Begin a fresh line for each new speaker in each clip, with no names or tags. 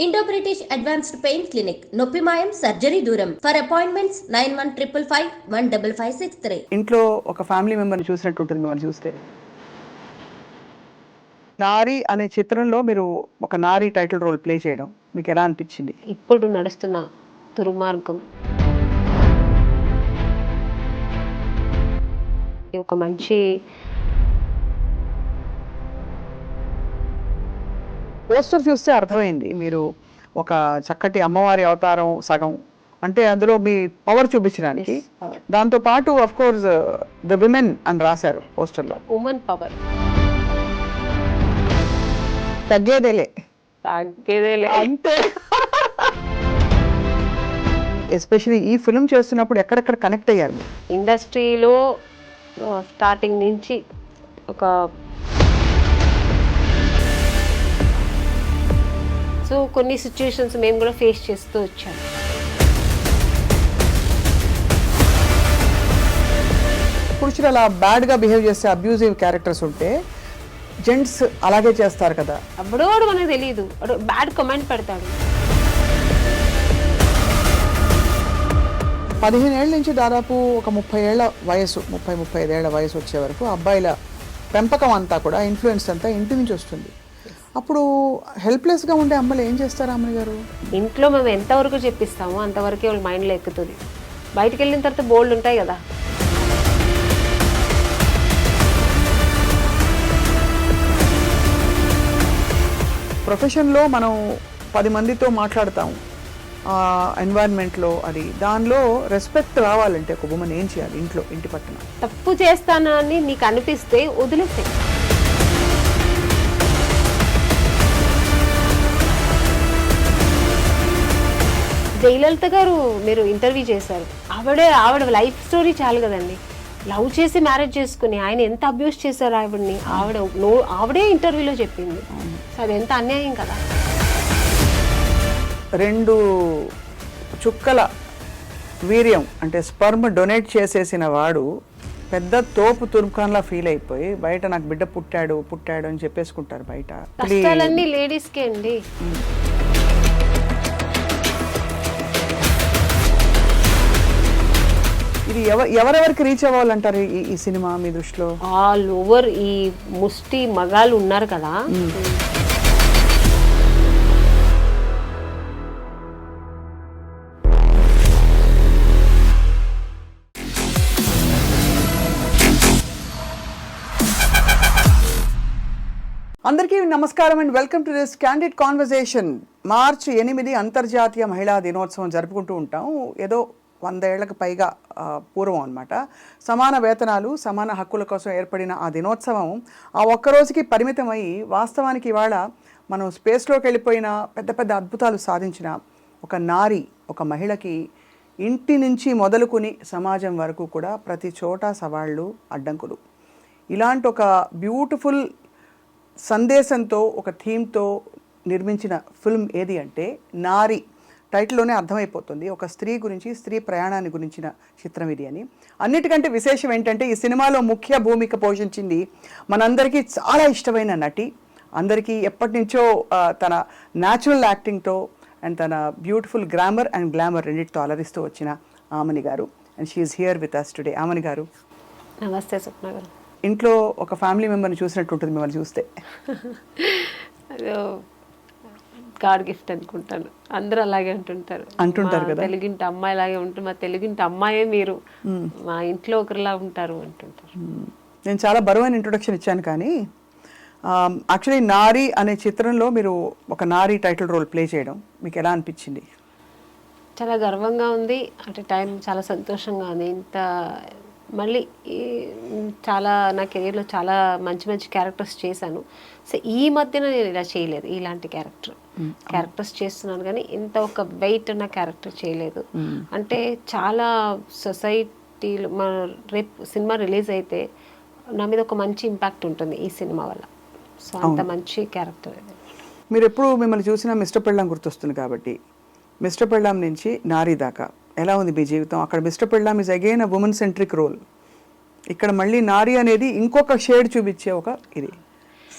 Indo British advanced pain clinic, నొప్పి మాయం, surgery దూరం. For appointments 9155515563.
ఇంట్లో ఒక ఫ్యామిలీ మెంబర్ని చూసినట్టు ఉంటుంది మిమ్మల్ని చూస్తే. నారి అనే చిత్రంలో మీరు ఒక నారి టైటిల్ రోల్ ప్లే చేయడం మీకు ఎలా అనిపించింది?
ఇప్పుడు నడుస్తున్న దుర్మార్గం ఒక మంచి
పోస్టర్ చూస్తే అర్థమైంది మీరు ఒక చక్కటి అమ్మవారి అవతారం సగం, అంటే అందులో మీ పవర్ చూపించడానికి. దాంతో పాటు ఆఫ్ కోర్స్ ద విమెన్ అని రాశారు పోస్టర్లో.
ఉమెన్ పవర్
తగ్గేదేలే
అంతే.
ఎస్పెషల్లీ ఈ ఫిల్మ్ చేస్తున్నప్పుడు ఎక్కడెక్కడ కనెక్ట్ అయ్యారు?
ఇండస్ట్రీలో స్టార్టింగ్ నుంచి ఒక సో కొన్ని సిచ్యువేషన్స్ మేము కూడా ఫేస్ చేస్తూ వచ్చాము.
పురుషులు అలా బ్యాడ్గా బిహేవ్ చేస్తే అబ్యూజివ్ క్యారెక్టర్స్ ఉంటే జెంట్స్ అలాగే చేస్తారు కదా.
అప్పుడో మనకు తెలియదు, బ్యాడ్ కమెంట్ పెడతాడు.
15 ఏళ్ళ నుంచి దాదాపు ఒక 30 ఏళ్ల వయసు, 35 ఏళ్ల వయసు వచ్చే వరకు అబ్బాయిల పెంపకం అంతా కూడా ఇన్ఫ్లుయెన్స్ అంతా ఇంటి నుంచి వస్తుంది. అప్పుడు హెల్ప్లెస్గా ఉండే అమ్మలు ఏం చేస్తారు అమ్మని గారు?
ఇంట్లో మేము ఎంతవరకు చెప్పిస్తామో అంతవరకే వాళ్ళ మైండ్లో ఎక్కుతుంది. బయటకు వెళ్ళిన తర్వాత బోల్డ్ ఉంటాయి కదా.
ప్రొఫెషన్లో మనం 10 మందితో మాట్లాడతాం, ఎన్వైరన్మెంట్లో అది దానిలో రెస్పెక్ట్ రావాలంటే ఒక ఉమెన్ ఏం చేయాలి? ఇంటి పక్కన
తప్పు చేస్తానా అని నీకు అనిపిస్తే వదిలేసే. జయలలిత గారు మీరు ఇంటర్వ్యూ చేశారు, ఆవిడ లైఫ్ స్టోరీ చాలు కదండి. లవ్ చేసి మ్యారేజ్ చేసుకుని ఆయన ఎంత అబ్యూస్ చేశారు ఆవిడని, ఆవిడే ఇంటర్వ్యూలో చెప్పింది. సో అది ఎంత అన్యాయం కదా.
2 చుక్కల వీర్యం అంటే స్పర్మ్ డొనేట్ చేసేసిన వాడు పెద్ద తోపు తుర్కాన్లా ఫీల్ అయిపోయి బయట నాకు బిడ్డ పుట్టాడు అని చెప్పేసుకుంటారు బయట.
కష్టాలన్నీ లేడీస్కే అండి.
ఇది ఎవరెవరికి రీచ్ అవ్వాలంటారు ఈ సినిమా మీ దృష్టిలో?
ఆల్ ఓవర్ ఈ ముష్టి మగాళ్ళు ఉన్నారు కదా.
అందరికీ నమస్కారం and welcome to this candid conversation. మార్చి 8 అంతర్జాతీయ మహిళా దినోత్సవం జరుపుకుంటూ ఉంటాం. ఏదో 100 ఏళ్లకు పైగా పూర్వం అనమాట. సమాన వేతనాలు, సమాన హక్కుల కోసం ఏర్పడిన ఆ దినోత్సవం ఆ ఒక్కరోజుకి పరిమితమై వాస్తవానికి ఇవాళ మనం స్పేస్లోకి వెళ్ళిపోయిన పెద్ద అద్భుతాలు సాధించిన ఒక నారి, ఒక మహిళకి ఇంటి నుంచి మొదలుకుని సమాజం వరకు కూడా ప్రతి చోట సవాళ్ళు, అడ్డంకులు. ఇలాంటి ఒక బ్యూటిఫుల్ సందేశంతో, ఒక థీమ్తో నిర్మించిన ఫిల్మ్ ఏది అంటే నారి. టైటిల్లోనే అర్థమైపోతుంది ఒక స్త్రీ గురించి, స్త్రీ ప్రయాణాన్ని గురించిన చిత్రం ఇది అని. అన్నిటికంటే విశేషం ఏంటంటే ఈ సినిమాలో ముఖ్య భూమిక పోషించింది మనందరికీ చాలా ఇష్టమైన నటి, అందరికీ ఎప్పటి నుంచో తన న్యాచురల్ యాక్టింగ్తో అండ్ తన బ్యూటిఫుల్ గ్రామర్ అండ్ గ్లామర్ రెండింటితో అలరిస్తూ వచ్చిన Aamani garu. And she's here with us today. Aamani garu
నమస్తే. స్వప్న గారు,
ఇంట్లో ఒక ఫ్యామిలీ మెంబర్ని చూసినట్టు ఉంటుంది మిమ్మల్ని చూస్తే.
గాడ్ గిఫ్ట్ అనుకుంటాను. అందరూ అలాగే అంటుంటారు కదా. తెలుగింటి అమ్మాయి లాగే ఉంటుంది, మా తెలుగింటి అమ్మాయే మీరు, మా ఇంట్లో ఒకరిలా ఉంటారు అంటుంటారు.
నేను చాలా బరువైన ఇంట్రొడక్షన్ ఇచ్చాను కానీ యాక్చువల్లీ నారి అనే చిత్రంలో మీరు ఒక నారి టైటిల్ రోల్ ప్లే చేయడం మీకు ఎలా అనిపించింది?
చాలా గర్వంగా ఉంది, అట్ టైం చాలా సంతోషంగా ఉంది. ఇంత మళ్ళీ చాలా నా కెరీర్లో చాలా మంచి క్యారెక్టర్స్ చేశాను. సో ఈ మధ్యన నేను ఇలా చేయలేదు, ఇలాంటి క్యారెక్టర్స్ చేస్తున్నాను కానీ ఇంత ఒక వెయిట్ ఉన్న క్యారెక్టర్ చేయలేదు. అంటే చాలా సొసైటీలో రేపు సినిమా రిలీజ్ అయితే నా మీద ఒక మంచి ఇంపాక్ట్ ఉంటుంది ఈ సినిమా వల్ల. సో అంత మంచి క్యారెక్టర్.
మీరు ఎప్పుడు మిమ్మల్ని చూసినా మిస్టర్ పెళ్ళాం గుర్తొస్తుంది కాబట్టి మిస్టర్ పెళ్ళాం నుంచి నారి దాకా ఎలా ఉంది మీ జీవితం? అక్కడ Mister Pellam is again a woman centric role, ఇక్కడ మళ్ళీ నారి అనేది ఇంకొక షేడ్ చూపించే ఒక ఇది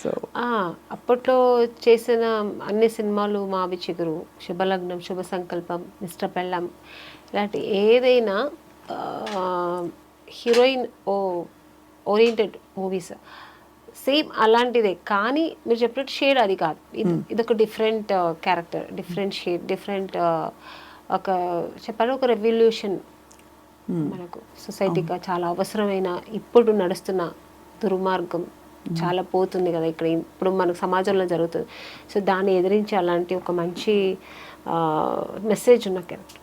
సో
అప్పట్లో చేసిన అన్ని సినిమాలు మావి చిగురు, శుభలగ్నం, శుభ సంకల్పం, మిస్టర్ పెళ్ళాం, ఇలాంటి ఏదైనా హీరోయిన్ ఓరియంటెడ్ మూవీస్ సేమ్ అలాంటిదే. కానీ మీరు చెప్పినట్టు షేడ్ అది కాదు, ఇదొక different character, different shade, different ఒక చెప్పాలి ఒక రెవల్యూషన్ మనకు సొసైటీగా చాలా అవసరమైన ఇప్పుడు నడుస్తున్న దుర్మార్గం చాలా పోతుంది కదా ఇక్కడ ఇప్పుడు మనకు సమాజంలో జరుగుతుంది. సో దాన్ని ఎదిరించి అలాంటి ఒక మంచి మెసేజ్ ఉన్న క్యారెక్టర్.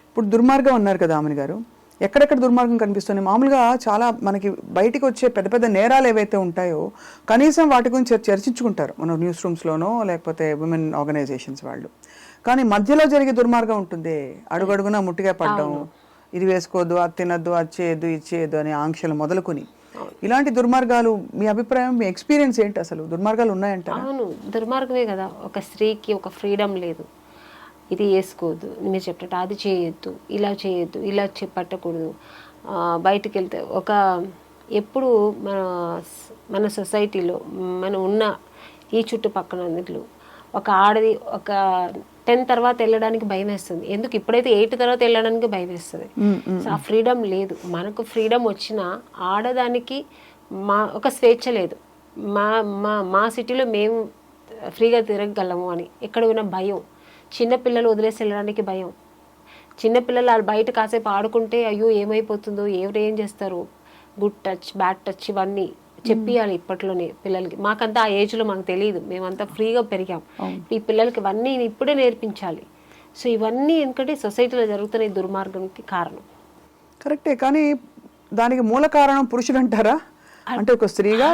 ఇప్పుడు దుర్మార్గం అన్నారు కదా ఆమెని గారు, ఎక్కడెక్కడ దుర్మార్గం కనిపిస్తుంది? మామూలుగా చాలా మనకి బయటికి వచ్చే పెద్ద పెద్ద నేరాలు ఏవైతే ఉంటాయో కనీసం వాటి గురించి చర్చించుకుంటారు మన న్యూస్ రూమ్స్లోనో లేకపోతే విమెన్ ఆర్గనైజేషన్స్ వాళ్ళు. కానీ మధ్యలో జరిగే దుర్మార్గం ఉంటుంది, అడుగడుగున ముట్టిగా పడ్డం, ఇది వేసుకోవద్దు, అది తినద్దు, అది చేయొద్దు, ఇది చేయొద్దు అనే ఆంక్షలు మొదలుకొని ఇలాంటి దుర్మార్గాలు. మీ అభిప్రాయం, మీ ఎక్స్పీరియన్స్ ఏంటి? అసలు దుర్మార్గాలు ఉన్నాయంటారా?
అవును, దుర్మార్గమే కదా. ఒక స్త్రీకి ఒక ఫ్రీడమ్ లేదు, ఇది వేసుకోవద్దు, మీరు చెప్పినట్టు అది చేయొద్దు, ఇలా చేయొద్దు, ఇలా పట్టకూడదు. బయటికి వెళ్తే ఒక ఎప్పుడు మన సొసైటీలో మనం ఉన్న ఈ చుట్టుపక్కల అన్నిట్లు ఒక ఆడది ఒక 10 తర్వాత వెళ్ళడానికి భయం వేస్తుంది. ఎందుకు ఇప్పుడైతే 8 తర్వాత వెళ్ళడానికి భయం వేస్తుంది. సో ఆ ఫ్రీడమ్ లేదు. మనకు ఫ్రీడమ్ వచ్చినా ఆడదానికి ఒక స్వేచ్ఛ లేదు. మా సిటీలో మేము ఫ్రీగా తిరగగలము అని ఎక్కడ ఉన్న భయం. చిన్నపిల్లలు వదిలేసి వెళ్ళడానికి భయం. చిన్నపిల్లలు వాళ్ళు బయట కాసేపు ఆడుకుంటే అయ్యో ఏమైపోతుందో, ఎవరు ఏం చేస్తారు, గుడ్ టచ్, బ్యాడ్ టచ్ ఇవన్నీ చెప్పియాలి ఇప్పట్లోనే పిల్లలకి. మాకంతా ఆ ఏజ్లో మాకు తెలియదు, మేమంతా ఫ్రీగా పెరిగాం. ఈ పిల్లలకి ఇవన్నీ ఇప్పుడే నేర్పించాలి. సో ఇవన్నీ ఎందుకంటే సొసైటీలో జరుగుతున్న ఈ దుర్మార్గంకి కారణం.
కరెక్టే, కానీ దానికి మూల కారణం పురుషుడు అంటారా? అంటే ఒక స్త్రీగా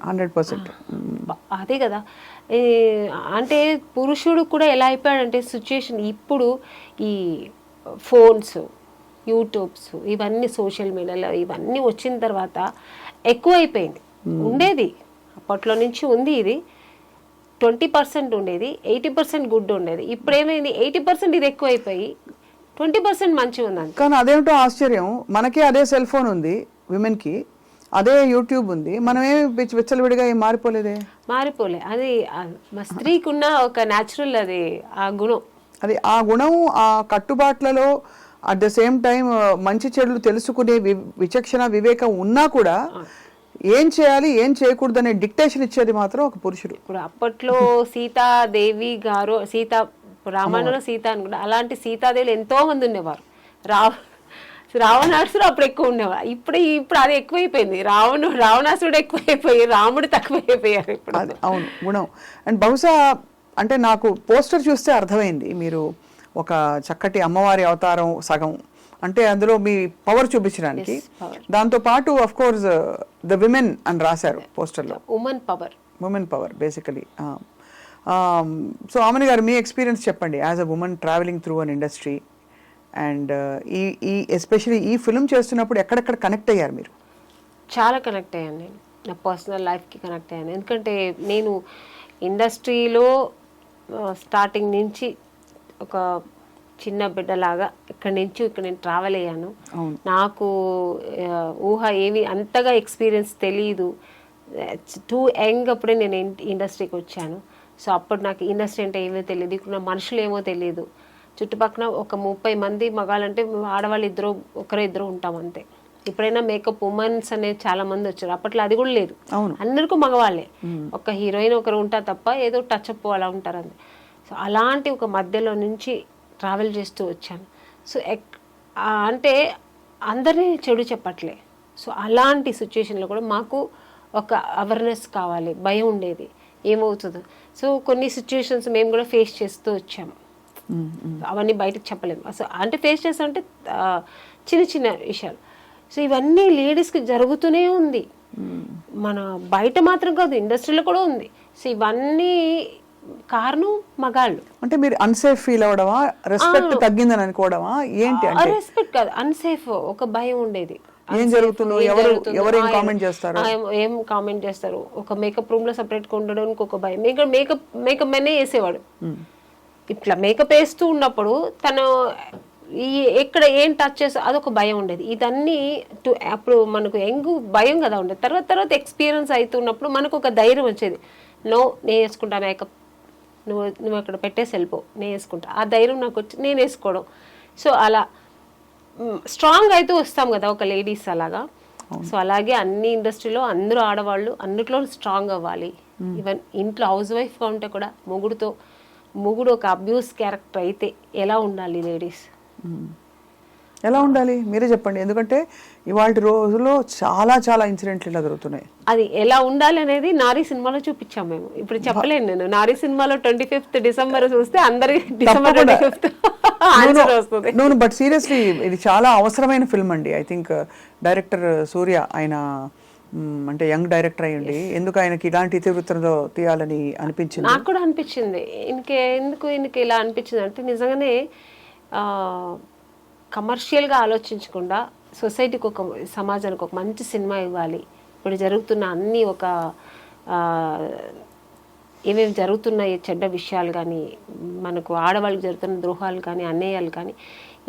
100%. అదే కదా. అంటే పురుషుడు కూడా ఎలా అయిపోయాడంటే సిచ్యుయేషన్ ఇప్పుడు ఈ ఫోన్స్, యూట్యూబ్స్, ఇవన్నీ సోషల్ మీడియాలో ఇవన్నీ వచ్చిన తర్వాత ఎక్కువ అయిపోయింది. ఉండేది అప్పట్లో నుంచి ఉంది, ఇది 20% ఉండేది, 80% గుడ్ ఉండేది. ఇప్పుడు ఏమైంది, 80% ఇది ఎక్కువ అయిపోయి 20% మంచిగా ఉందండి.
కానీ అదేమిటో ఆశ్చర్యం, మనకి అదే సెల్ ఫోన్ ఉంది, విమెన్కి అదే యూట్యూబ్ ఉంది, మనమేమి విచ్చలవిడిగా ఏం మారిపోలేదే.
అది మా స్త్రీకి ఉన్న ఒక న్యాచురల్ అది ఆ గుణం.
అది ఆ గుణం, ఆ కట్టుబాట్లలో అట్ ద సేమ్ టైం మంచి చెడులు తెలుసుకునే విచక్షణ వివేకం ఉన్నా కూడా ఏం చేయాలి ఏం చేయకూడదు అనే డిక్టేషన్ ఇచ్చేది మాత్రం ఒక పురుషుడు.
ఇప్పుడు అప్పట్లో సీతాదేవి గారు, రామాయణంలో సీత అనుకుంటా, అలాంటి సీతాదేవులు ఎంతో మంది ఉండేవారు. రావణాసుడు అప్పుడు ఎక్కువ ఉండేవారు. ఇప్పుడు అది ఎక్కువైపోయింది. రావణాసుడు ఎక్కువైపోయి రాముడు తక్కువైపోయారు ఇప్పుడు.
అది అవును గుణం. అండ్ బహుశా అంటే నాకు పోస్టర్ చూస్తే అర్థమైంది, మీరు ఒక చక్కటి అమ్మవారి అవతారం సగం, అంటే అందులో మీ పవర్ చూపించడానికి, దాంతో పాటు ఆఫ్ కోర్స్ ద విమెన్ అని రాశారు పోస్టర్లో. Women power basically. సో ఆమెని గారు మీ ఎక్స్పీరియన్స్ చెప్పండి as a women travelling through an industry and ఈ ఎస్పెషలీ ఈ ఫిల్మ్ చేస్తున్నప్పుడు ఎక్కడెక్కడ కనెక్ట్ అయ్యారు మీరు?
చాలా కనెక్ట్ అయ్యాను నేను, నా పర్సనల్ లైఫ్కి కనెక్ట్ అయ్యాను. ఎందుకంటే నేను ఇండస్ట్రీలో స్టార్టింగ్ నుంచి ఒక చిన్న బిడ్డలాగా ఇక్కడ నేను ట్రావెల్ అయ్యాను. నాకు ఊహ ఏమి అంతగా ఎక్స్పీరియన్స్ తెలియదు. టూ యంగ్ అప్పుడే నేను ఇండస్ట్రీకి వచ్చాను. సో అప్పుడు నాకు ఇండస్ట్రీ అంటే ఏమో తెలియదు, ఇక్కడ మనుషులు ఏమో తెలియదు. చుట్టుపక్కల ఒక 30 మంది మగాళ్ళంటే ఆడవాళ్ళు ఒకరు ఉంటాం అంతే. ఇప్పుడైనా మేకప్ ఉమెన్స్ అనేది చాలా మంది వచ్చారు, అప్పట్లో అది కూడా లేదు. అందరికీ మగవాళ్ళే, ఒక హీరోయిన్ ఒకరు ఉంటారు తప్ప ఏదో టచ్ అప్ అలా ఉంటారు అంతే. సో అలాంటి ఒక మధ్యలో నుంచి ట్రావెల్ చేస్తూ వచ్చాను. సో అంటే అందరినీ చెడు చెప్పట్లే. సో అలాంటి సిచ్యుయేషన్లో కూడా మాకు ఒక అవేర్నెస్ కావాలి, భయం ఉండేది ఏమవుతుందో. సో కొన్ని సిచ్యుయేషన్స్ మేము కూడా ఫేస్ చేస్తూ వచ్చాము, అవన్నీ బయటకు చెప్పలేము. అసలు అంటే ఫేస్ చేస్తామంటే చిన్న చిన్న విషయాలు. సో ఇవన్నీ లేడీస్కి జరుగుతూనే ఉంది, మన బయట మాత్రం కాదు ఇండస్ట్రీలో కూడా ఉంది. సో ఇవన్నీ కారణం మగాళ్ళు.
అంటే మీరు అన్సేఫ్ ఫీల్ అవడమా, రెస్పెక్ట్ తగ్గిందని అనుకోవడమా ఏంటి?
రెస్పెక్ట్ కాదు, అన్సేఫ్, ఒక భయం ఉండేది.
ఏం జరుగుతుందో, ఎవరు ఏం కామెంట్
చేస్తారు, ఒక మేకప్ రూమ్ లో సపరేట్ గా ఉండడానికి ఒక భయం. మేకప్ మెనే వేసేవాడు. ఇట్లా మేకప్ వేస్తూ ఉన్నప్పుడు తను ఈ ఎక్కడ ఏం టచ్ చేస్తా అదొక భయం ఉండేది. ఇదన్నీ అప్పుడు మనకు భయం కదా ఉండేది. తర్వాత ఎక్స్పీరియన్స్ అవుతున్నప్పుడు మనకు ఒక ధైర్యం వచ్చేది. నేను వేసుకుంటా మేకప్, నువ్వు అక్కడ పెట్టేసి వెళ్ళిపో, నేను వేసుకుంటా. ఆ ధైర్యం నాకు వచ్చి నేను వేసుకోవడం. సో అలా స్ట్రాంగ్ అయితే వస్తాం కదా ఒక లేడీస్ అలాగా. సో అలాగే అన్ని ఇండస్ట్రీలో అందరూ ఆడవాళ్ళు అన్నిట్లో స్ట్రాంగ్ అవ్వాలి. ఈవెన్ ఇంట్లో హౌస్ వైఫ్గా ఉంటే కూడా మొగుడు ఒక అబ్యూస్ క్యారెక్టర్ అయితే ఎలా ఉండాలి లేడీస్,
ఎలా ఉండాలి మీరే చెప్పండి. ఎందుకంటే ఇవాళ రోజులో చాలా చాలా ఇన్సిడెంట్లు ఇలా జరుగుతున్నాయి.
అది ఎలా ఉండాలి అనేది నారీ సినిమాలో చూపించాం మేము. ఇప్పుడు చెప్పలేను నేను. నారీ సినిమాలో 25th డిసెంబర్ చూస్తే అందరికి డిసెంబర్ 25th ఆన్సర్ వస్తుంది.
నో బట్ సీరియస్లీ ఇది చాలా అవసరమైన ఫిల్మ్ అండి. ఐ థింక్ డైరెక్టర్ సూర్య ఆయన అంటే యంగ్ డైరెక్టర్ అయ్యండి, ఎందుకు ఆయనకి ఇలాంటి ఇతివృత్తంలో తీయాలని అనిపించింది?
నాకు కూడా అనిపించింది. ఎందుకు ఇలా అనిపించింది అంటే నిజంగానే కమర్షియల్గా ఆలోచించకుండా సొసైటీకి సమాజానికి ఒక మంచి సినిమా ఇవ్వాలి. ఇప్పుడు జరుగుతున్న అన్ని ఏమేమి జరుగుతున్నాయి చెడ్డ విషయాలు కానీ, మనకు ఆడవాళ్ళకి జరుగుతున్న ద్రోహాలు కానీ, అన్యాయాలు కానీ,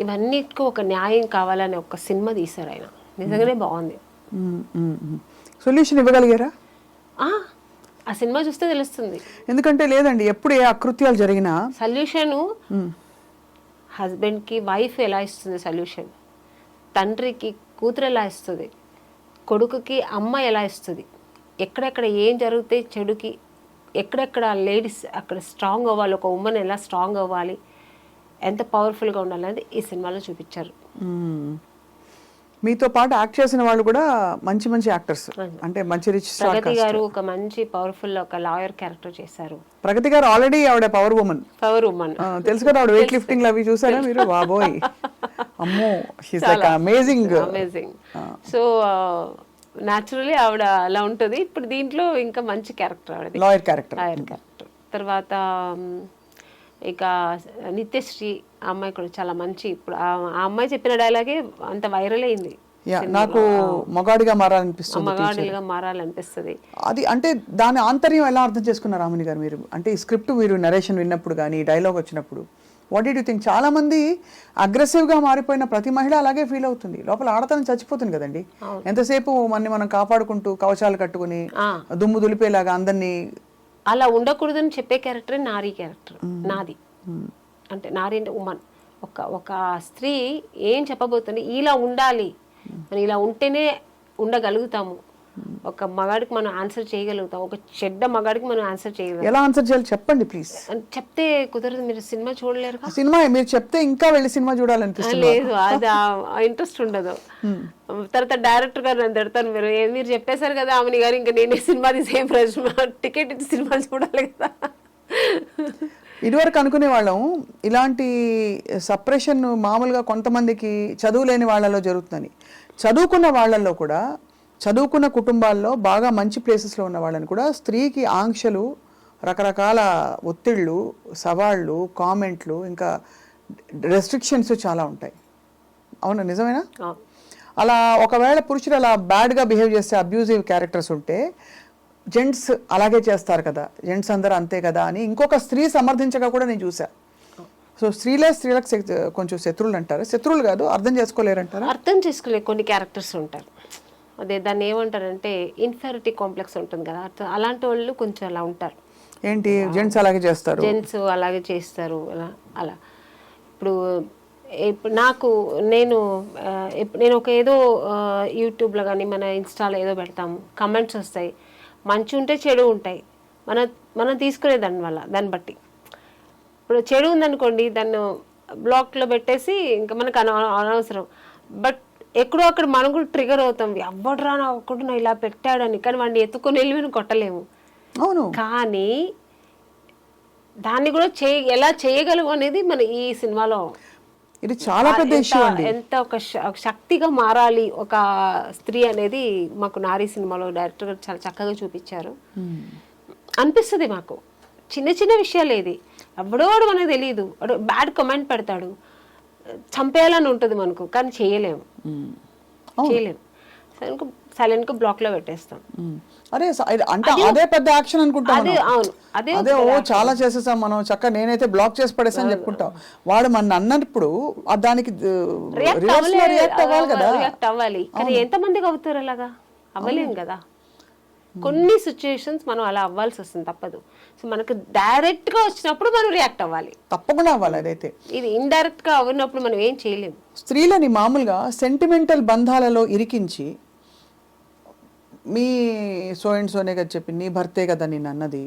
ఇవన్నిటికీ ఒక న్యాయం కావాలని ఒక సినిమా తీశారు ఆయన. నిజంగానే బాగుంది.
సొల్యూషన్ ఇవ్వగలిగారా?
ఆ సినిమా చూస్తే తెలుస్తుంది.
ఎందుకంటే లేదండి, ఎప్పుడు ఏ అకృత్యాలు జరిగినా
సొల్యూషను హస్బెండ్కి వైఫ్ ఎలా ఇస్తుంది సొల్యూషన్, తండ్రికి కూతురు ఎలా ఇస్తుంది, కొడుకుకి అమ్మ ఎలా ఇస్తుంది, ఎక్కడెక్కడ ఏం జరిగితే చెడుకి ఎక్కడెక్కడ లేడీస్ అక్కడ స్ట్రాంగ్ అవ్వాలి, ఒక ఉమెన్ ఎలా స్ట్రాంగ్ అవ్వాలి, ఎంత పవర్ఫుల్గా ఉండాలి అనేది ఈ సినిమాలో చూపించారు.
మీతో పాటు యాక్ట్ చేసిన వాళ్ళు కూడా మంచి మంచి యాక్టర్స్, అంటే మంచి రిచ్ స్టార్.
ప్రగతి గారు ఒక మంచి పవర్ఫుల్ ఒక లాయర్ క్యారెక్టర్ చేశారు.
ప్రగతి గారు ఆల్రెడీ ఆవిడ పవర్ ఉమెన్ తెలుసు కదా, ఆవిడ వెయిట్ లిఫ్టింగ్ అవి చూసారా మీరు? బాబోయ్ అమ్మో, she's like amazing.
So naturally ఆవిడ అలా ఉంటుంది. ఇప్పుడు దీంట్లో ఇంకా మంచి క్యారెక్టర్ ఆవిడ,
లాయర్ క్యారెక్టర్.
తర్వాత ఇక నిత్యశ్రీ ఆ అమ్మాయి కూడా చాలా మంచి. ఇప్పుడు ఆ అమ్మాయి చెప్పిన డైలాగే అంత వైరల్ అయింది.
నాకు మగాడిగా
మారాలనిపిస్తుంది.
అది అంటే దాని ఆంతర్యం ఎలా అర్థం చేసుకున్నారు రాముని గారు మీరు? అంటే ఈ స్క్రిప్ట్ మీరు నరేషన్ విన్నప్పుడు కానీ డైలాగ్ వచ్చినప్పుడు వాట్ డిడ్ యూ థింక్? చాలా మంది అగ్రెసివ్గా మారిపోయిన ప్రతి మహిళ అలాగే ఫీల్ అవుతుంది. లోపల ఆడతనం చచ్చిపోతుంది కదండి. ఎంతసేపు మనం కాపాడుకుంటూ కవచాలు కట్టుకుని దుమ్ము దులిపేలాగా అందరినీ
అలా ఉండకూడదని చెప్పే క్యారెక్టర్ నారీ క్యారెక్టర్ నాది. అంటే నారీ అంటే ఉమెన్. ఒక స్త్రీ ఏం చెప్పబోతుంది, ఇలా ఉండాలి, మనం ఇలా ఉంటేనే ఉండగలుగుతాము, ఒక మగాడికి మనం ఆన్సర్ చేయగలుగుతాం, ఒక చెడ్డ మగాడికి మనం ఆన్సర్ చేయగలుగుతాం.
ఎలా ఆన్సర్ చేయాలి చెప్పండి ప్లీజ్.
చెప్తే కుదరదు, మీరు సినిమా చూడలేరు.
సినిమా మీరు చెప్తే ఇంకా వెళ్ళి సినిమా చూడాలనిపిస్తుంది.
లేదు, అది ఇంట్రెస్ట్ ఉండదు. తర్వాత డైరెక్టర్ గారు నన్ను తిడతాను, మీరు చెప్పేశారు కదా ఆమెని గారు, ఇంకా నేనే సినిమా సేమ్ ప్రశ్న టికెట్ ఇచ్చి సినిమా చూడాలి కదా.
ఇదివరకు అనుకునే వాళ్ళం ఇలాంటి సప్రెషన్ మామూలుగా కొంతమందికి చదువు లేని వాళ్ళలో జరుగుతుందని. చదువుకున్న వాళ్ళల్లో కూడా, చదువుకున్న కుటుంబాల్లో బాగా మంచి ప్లేసెస్లో ఉన్న వాళ్ళని కూడా స్త్రీకి ఆంక్షలు, రకరకాల ఒత్తిళ్ళు, సవాళ్ళు, కామెంట్లు, ఇంకా రెస్ట్రిక్షన్స్ చాలా ఉంటాయి. అవునా, నిజమేనా? అలా ఒకవేళ పురుషులు అలా బ్యాడ్గా బిహేవ్ చేస్తే, అబ్యూజివ్ క్యారెక్టర్స్ ఉంటే జెంట్స్ అలాగే చేస్తారు కదా, జెంట్స్ అందరూ అంతే కదా అని ఇంకొక స్త్రీ సమర్థించగా కూడా నేను చూసా. సో స్త్రీలకు కొంచెం శత్రువులు అంటారు, శత్రువులు కాదు, అర్థం చేసుకోలేరంటారు.
అర్థం చేసుకోలేరు కొన్ని క్యారెక్టర్స్ ఉంటారు. అదే దాన్ని ఏమంటారంటే ఇన్ఫెరిటీ కాంప్లెక్స్ ఉంటుంది కదా, అలాంటి వాళ్ళు కొంచెం అలా ఉంటారు.
ఏంటి జెంట్స్ అలాగే చేస్తారు,
జెంట్స్ అలాగే చేస్తారు అలా. ఇప్పుడు నేను ఒక ఏదో యూట్యూబ్లో కానీ మన ఇన్స్టాలో ఏదో పెడతాము, కమెంట్స్ వస్తాయి, మంచి ఉంటే చెడు ఉంటాయి, మనం తీసుకునే దాన్ని బట్టి. ఇప్పుడు చెడు ఉందనుకోండి, దాన్ని బ్లాక్లో పెట్టేసి ఇంకా మనకు అనవసరం. బట్ ఎక్కడో అక్కడ మనం కూడా ట్రిగర్ అవుతాం, ఎవడరా నా ఒక్కడు నా ఇలా పెట్టాడని. కానీ వాడిని ఎత్తుకొని వెళ్ళి మనం కొట్టలేము.
అవును, కానీ
దాన్ని కూడా ఎలా చేయగలము అనేది మన ఈ సినిమాలో
ఇది చాలా పెద్ద ఇష్యూ అండి.
ఎంత ఒక శక్తిగా మారాలి ఒక స్త్రీ అనేది మాకు నారీ సినిమాలో డైరెక్టర్ గారు చాలా చక్కగా చూపించారు. అనిపిస్తుంది మాకు చిన్న చిన్న విషయాలు, ఏది ఎవడోడు మనకు తెలియదు, బ్యాడ్ కమెంట్ పెడతాడు, చంపేయాలని ఉంటుంది మనకు, కానీ చేయలేము. సైలెంట్గా బ్లాక్లో పెట్టేస్తాం.
అరే అంటే అదే పెద్ద యాక్షన్ అనుకుంటాం
అదే
మనం.
అవును
అదే చాలా చేసేసాం మనం, చక్కగా నేనైతే బ్లాక్ చేసి పడేసాను చెప్పుకుంటాం. వాడు మన అన్నప్పుడు దానికి రియాక్ట్ అవ్వాలి కదా.
రియాక్ట్ అవ్వాలి, కానీ ఎంతమందికి అవుతారు అలాగా? అవ్వలేం కదా. కొన్ని సిచ్యుయేషన్స్ మనం అలా అవ్వాల్సి వస్తుంది, తప్పదు. సో మనకు డైరెక్ట్ గా వచ్చినప్పుడు మనం రియాక్ట్ అవ్వాలి,
తప్పకుండా అవ్వాలి. అదైతే
ఇది ఇండైరెక్ట్ గా అవ్వనప్పుడు మనం ఏం చేయలేము.
స్త్రీలని మామూలుగా sentimental బంధాలలో ఇరికించి, me so and Soane కదా చెప్పి, నీ భర్తే కదా నేను అన్నది,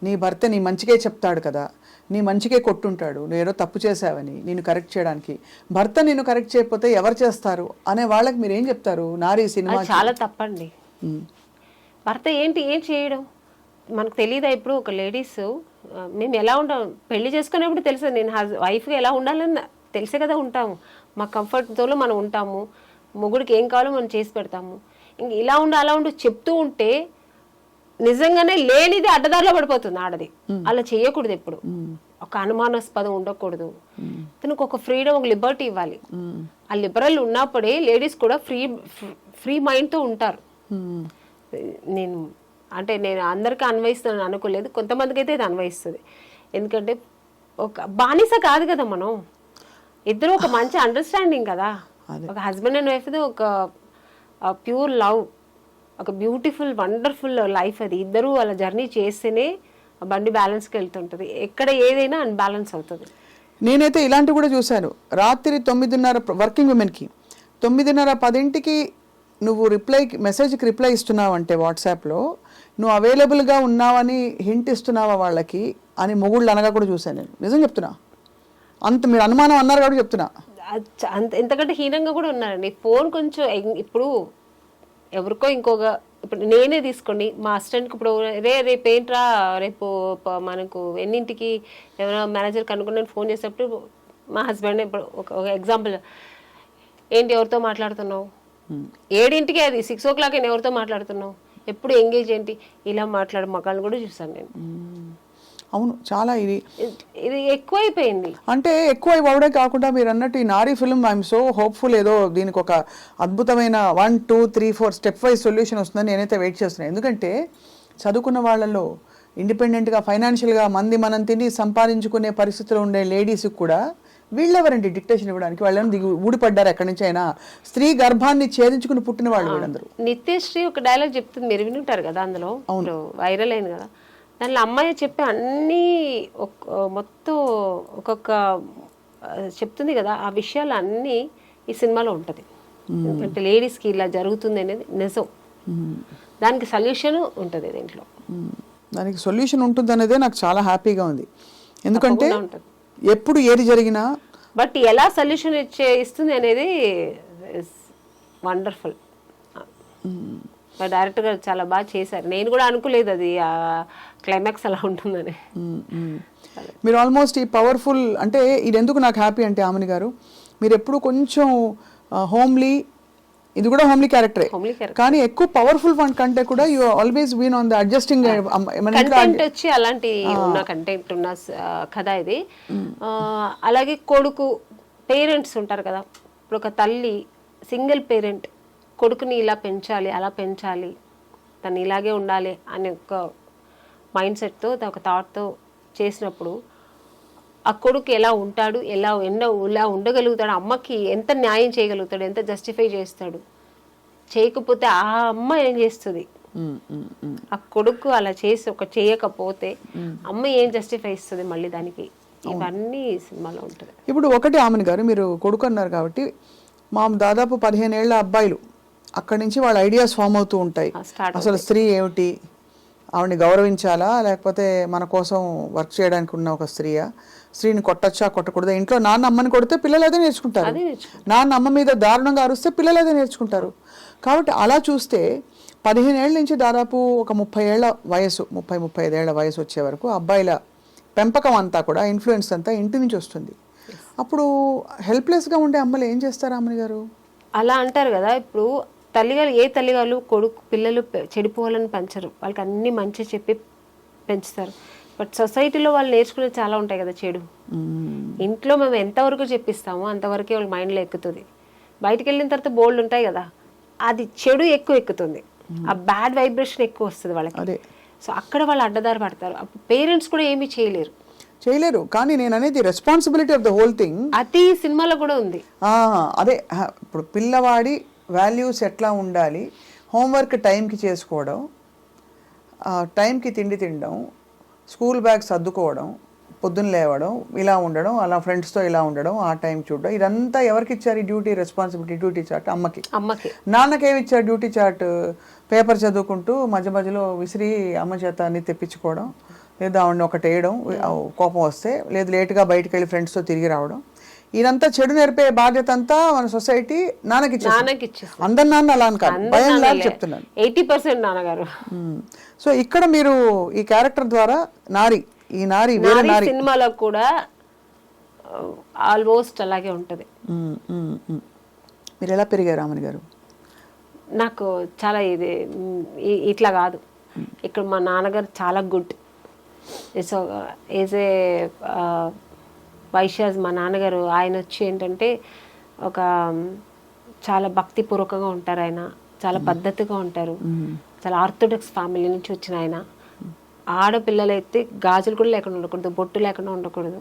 నీ భర్త నీ మంచికే చెప్తాడు కదా, నీ మంచికే కొట్టుంటాడు, నువ్వు ఏదో తప్పు చేసావని నేను కరెక్ట్ చేయడానికి, భర్త నేను కరెక్ట్ చేయకపోతే ఎవరు చేస్తారు అనే వాళ్ళకి మీరు ఏం చెప్తారు? నారీ సినిమా
చాలా తప్పండి. భర్త ఏం చేయడం మనకు తెలియదా? ఇప్పుడు ఒక లేడీస్ మేము ఎలా ఉంటాం, పెళ్లి చేసుకునేప్పుడు తెలుసు, నేను వైఫ్గా ఎలా ఉండాలని తెలిసే కదా ఉంటాము. మా కంఫర్ట్ జోన్లో మనం ఉంటాము, మొగుడికి ఏం కావాలో మనం చేసి పెడతాము. ఇంక ఇలా ఉండు అలా ఉండు చెప్తూ ఉంటే నిజంగానే లేనిది అడ్డదారిలో పడిపోతుంది ఆడది. అలా చేయకూడదు ఎప్పుడు, ఒక అనుమానాస్పదం ఉండకూడదు. తనకు ఒక ఫ్రీడమ్, ఒక లిబర్టీ ఇవ్వాలి. ఆ లిబరల్ ఉన్నప్పుడే లేడీస్ కూడా ఫ్రీ మైండ్తో ఉంటారు. నేను అందరికీ అన్వయిస్తున్నాను అనుకోలేదు, కొంతమందికి అయితే ఇది అన్వయిస్తుంది. ఎందుకంటే ఒక బానిస కాదు కదా మనం, ఇద్దరు ఒక మంచి అండర్స్టాండింగ్ కదా. ఒక హస్బెండ్ అండ్ వైఫ్ ఒక ప్యూర్ లవ్, ఒక బ్యూటిఫుల్ వండర్ఫుల్ లైఫ్. అది ఇద్దరు అలా జర్నీ చేస్తేనే బండి బ్యాలెన్స్కి వెళ్తుంటుంది. ఎక్కడ ఏదైనా అన్బ్యాలెన్స్ అవుతుంది.
నేనైతే ఇలాంటివి కూడా చూశాను. రాత్రి 9:30 వర్కింగ్ ఉమెన్కి 9:30, 10కి నువ్వు మెసేజ్కి రిప్లై ఇస్తున్నావు అంటే వాట్సాప్లో నువ్వు అవైలబుల్గా ఉన్నావని హింట్ ఇస్తున్నావా వాళ్ళకి అని మొగుళ్ళు అనగా కూడా చూశాను నేను. నిజం చెప్తున్నా, అంత మీరు అనుమానం అన్నారు కాబట్టి చెప్తున్నా.
అంత ఎంతకంటే హీనంగా కూడా ఉన్నారండి. ఫోన్ కొంచెం ఇప్పుడు ఎవరికో ఇప్పుడు నేనే తీసుకోండి, మా అసిస్టెంట్కి ఇప్పుడు రేపు ఏంట్రా, రేపు మనకు ఎన్నింటికి ఎవరైనా మేనేజర్కి అనుకున్నాను ఫోన్ చేసేటప్పుడు మా హస్బెండ్ ఇప్పుడు ఒక ఎగ్జాంపుల్, ఏంటి ఎవరితో మాట్లాడుతున్నావు, 7ంటికి అది 6 o'clock ఎవరితో మాట్లాడుతున్నావు, ఎప్పుడు ఎంగేజ్ ఏంటి, ఇలా మాట్లాడే మగాళ్ళని కూడా చూసాను నేను.
అవును, చాలా ఇది
ఎక్కువైపోయింది.
అంటే ఎక్కువ అవడే కాకుండా మీరు అన్నట్టు ఈ నారీ ఫిల్మ్ ఐఎమ్ సో హోప్ఫుల్, ఏదో దీనికి ఒక అద్భుతమైన 1, 2, 3, 4 స్టెప్ వైజ్ సొల్యూషన్ వస్తుందని నేనైతే వెయిట్ చేస్తున్నాను. ఎందుకంటే చదువుకున్న వాళ్ళలో ఇండిపెండెంట్గా ఫైనాన్షియల్గా మనం తిని సంపాదించుకునే పరిస్థితిలో ఉండే లేడీస్కి కూడా వీళ్ళెవరండి డిక్టేషన్ ఇవ్వడానికి? వాళ్ళని ఊడిపడ్డారు ఎక్కడి నుంచి అయినా, స్త్రీ గర్భాన్ని ఛేదించుకుని పుట్టిన వాళ్ళు వీళ్ళందరూ.
నిత్యశ్రీ ఒక డైలాగ్ చెప్తుంది, మీరు వినుంటారు కదా, అందులో వైరల్ అయింది కదా. దానిలో అమ్మాయి చెప్పే అన్నీ మొత్తం ఒక్కొక్క చెప్తుంది కదా, ఆ విషయాలు అన్నీ ఈ సినిమాలో ఉంటుంది. ఎందుకంటే లేడీస్కి ఇలా జరుగుతుంది అనేది నిజం, దానికి సొల్యూషన్ ఉంటుంది దీంట్లో.
దానికి సొల్యూషన్ ఉంటుంది అనేదే నాకు చాలా హ్యాపీగా ఉంది. ఎందుకంటే ఎప్పుడు ఏది జరిగినా
బట్ ఎలా సొల్యూషన్ ఇస్తుంది అనేది వండర్ఫుల్. డైరెక్టర్ గారు చాలా బాగా చేశారు. నేను కూడా అనుకోలేదు అది క్లైమాక్స్ అలా ఉంటుందని.
మీరు ఆల్మోస్ట్ ఈ పవర్ఫుల్, అంటే ఇది ఎందుకు నాకు హ్యాపీ అంటే ఆమెని గారు, మీరు ఎప్పుడు కొంచెం హోమ్లీ, ఇది కూడా హోమ్లీ క్యారెక్టరే, కానీ ఎక్కువ పవర్ఫుల్ వన్ కంటే కూడా you always been on the adjusting
content వచ్చి అలాంటి ఉన్న కంటెంట్ ఉన్న కథ ఇది. అలాగే కొడుకు పేరెంట్స్ ఉంటారు కదా, ఇప్పుడు ఒక తల్లి సింగిల్ పేరెంట్ కొడుకుని ఇలా పెంచాలి, అలా పెంచాలి, తను ఇలాగే ఉండాలి అనే ఒక మైండ్ సెట్తో, ఒక థాట్తో చేసినప్పుడు ఆ కొడుకు ఎలా ఉంటాడు, ఎలా ఉండగలుగుతాడు, అమ్మకి ఎంత న్యాయం చేయగలుగుతాడు, ఎంత జస్టిఫై చేస్తాడు, చేయకపోతే ఆ అమ్మ ఏం చేస్తుంది, ఆ కొడుకు అలా చేయకపోతే అమ్మ ఏం జస్టిఫై ఇస్తుంది మళ్ళీ దానికి, ఇవన్నీ సినిమాలో ఉంటుంది.
ఇప్పుడు ఒకటి ఆమెను గారు, మీరు కొడుకు అన్నారు కాబట్టి దాదాపు 15 ఏళ్ల అబ్బాయిలు అక్కడి నుంచి వాళ్ళ ఐడియాస్ ఫామ్ అవుతూ ఉంటాయి. అసలు స్త్రీ ఏమిటి, ఆవిడని గౌరవించాలా, లేకపోతే మన కోసం వర్క్ చేయడానికి ఉన్న ఒక స్త్రీని కొట్టచ్చా కొట్టకూడదా, ఇంట్లో నాన్న అమ్మని కొడితే పిల్లలు అదే నేర్చుకుంటారు, నాన్న అమ్మ మీద దారుణంగా అరుస్తే పిల్లలు అదే నేర్చుకుంటారు. కాబట్టి అలా చూస్తే 15 ఏళ్ళ నుంచి దాదాపు ఒక 30 ఏళ్ల వయసు, 30-35 ఏళ్ల వయసు వచ్చే వరకు అబ్బాయిల పెంపకం అంతా కూడా, ఇన్ఫ్లుయెన్స్ అంతా ఇంటి నుంచి వస్తుంది. అప్పుడు హెల్ప్లెస్గా ఉండే అమ్మలు ఏం చేస్తారు అమ్మని గారు?
అలా అంటారు కదా, ఇప్పుడు తల్లిగారు, ఏ తల్లిగారు పిల్లలు చెడిపోవాలని పెంచరు, వాళ్ళకి అన్ని మంచి చెప్పి పెంచుతారు. బట్ సొసైటీలో వాళ్ళు నేర్చుకునేది చాలా ఉంటాయి కదా చెడు. ఇంట్లో మేము ఎంతవరకు చెప్పిస్తామో అంతవరకే వాళ్ళ మైండ్లో ఎక్కుతుంది. బయటకు వెళ్ళిన తర్వాత బోల్డ్ ఉంటాయి కదా, అది చెడు ఎక్కువ ఎక్కుతుంది, ఆ బ్యాడ్ వైబ్రేషన్ ఎక్కువ వస్తుంది వాళ్ళకి. సో అక్కడ వాళ్ళు అడ్డదారి పడతారు. పేరెంట్స్ కూడా ఏమీ చేయలేరు.
కానీ నేను అనేది responsibility of the whole thing
అది సినిమాలో కూడా ఉంది.
అదే ఇప్పుడు పిల్లవాడి వాల్యూస్ ఎట్లా ఉండాలి, హోంవర్క్ టైంకి చేసుకోవడం, టైంకి తిండి తినడం, స్కూల్ బ్యాగ్ సర్దుకోవడం, పొద్దున్న లేవడం, ఇలా ఉండడం, అలా ఫ్రెండ్స్తో ఇలా ఉండడం, ఆ టైం చూడడం, ఇదంతా ఎవరికి ఇచ్చారు ఈ డ్యూటీ రెస్పాన్సిబిలిటీ? డ్యూటీ చార్ట్ అమ్మకి. నాన్నకేమి ఇచ్చారు డ్యూటీ చార్ట్? పేపర్ చదువుకుంటూ మధ్య మధ్యలో విసిరి అమ్మ చేత అన్ని తెప్పించుకోవడం, లేదా ఆవిడని ఒకటి వేయడం కోపం వస్తే, లేదు లేటుగా బయటకు వెళ్ళి ఫ్రెండ్స్తో తిరిగి రావడం. ఇదంతా చెడు నేర్పే బాధ్యత అంతా మన సొసైటీ నాన్నకి ఇచ్చేస్తుంది. అందరు నాన్న అలా అని కాదు, భయం లాగా చెప్తున్నాను,
80% నాన్నగారు.
సో ఇక్కడ మీరు ఈ క్యారెక్టర్ ద్వారా ఈ నారి
సినిమాలో కూడా ఆల్మోస్ట్ అలాగే ఉంటది.
మీరు ఎలా పెరిగారు రామని గారు?
నాకు చాలా ఇట్లా కాదు, ఇక్కడ మా నాన్నగారు చాలా good. So is a Vaishyas మా నాన్నగారు. ఆయన వచ్చి ఏంటంటే ఒక చాలా భక్తిపూర్వకంగా ఉంటారు, ఆయన చాలా పద్ధతిగా ఉంటారు, చాలా ఆర్థోడాక్స్ ఫ్యామిలీ నుంచి వచ్చిన ఆయన. ఆడపిల్లలైతే గాజులు కూడా లేకుండా ఉండకూడదు, బొట్టు లేకుండా ఉండకూడదు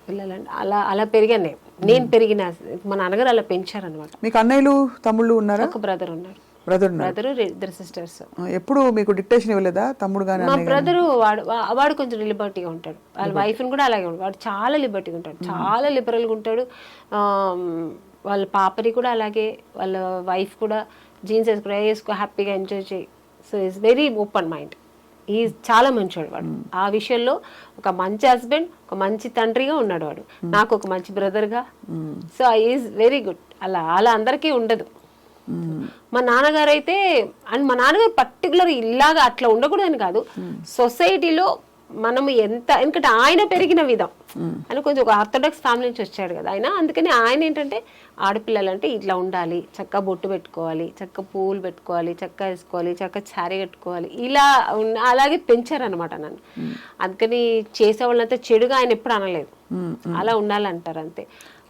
పిల్లలంటే. అలా పెరిగాను నేను పెరిగిన. మా నాన్నగారు అలా పెంచారనమాట.
మీకు అన్నయ్యలు తమ్ముళ్ళు ఉన్నారా?
ఒక బ్రదర్ ఉన్నారు.
బ్రదర్
ఇద్దరు సిస్టర్స్.
ఎప్పుడు మీకు డిక్టేషన్ ఇవ్వలేదా తమ్ముడు గాని?
మా బ్రదరు వాడు కొంచెం లిబర్టీగా ఉంటాడు, వాళ్ళ వైఫ్ని కూడా అలాగే ఉంటాడు. వాడు చాలా లిబర్టీగా ఉంటాడు, చాలా లిబరల్గా ఉంటాడు. వాళ్ళ పాపని కూడా అలాగే, వాళ్ళ వైఫ్ కూడా జీన్స్ వేసుకో హ్యాపీగా ఎంజాయ్ చేయి. So is very open mind. ఈ చాలా మంచివాడు వాడు. ఆ విషయంలో ఒక మంచి హస్బెండ్, ఒక మంచి తండ్రిగా ఉన్నాడు వాడు. నాకు ఒక మంచి బ్రదర్గా. So is very good. అలా అందరికీ ఉండదు. మా నాన్నగారు అయితే, అండ్ మా నాన్నగారు పర్టికులర్ ఇలాగా అట్లా ఉండకూడదని కాదు, సొసైటీలో మనం ఎందుకంటే ఆయన పెరిగిన విధం, ఆయన కొంచెం ఒక ఆర్థోడాక్స్ ఫ్యామిలీ నుంచి వచ్చాడు కదా ఆయన. అందుకని ఆయన ఏంటంటే ఆడపిల్లలంటే ఇట్లా ఉండాలి, చక్కగా బొట్టు పెట్టుకోవాలి, చక్కగా పువ్వులు పెట్టుకోవాలి, చక్కగా వేసుకోవాలి, చక్కగా శారీ కట్టుకోవాలి, ఇలా అలాగే పెంచారనమాట నన్ను. అందుకని చేసేవాళ్ళంతా చెడుగా ఆయన ఎప్పుడు అనలేదు, అలా ఉండాలంటారు అంతే.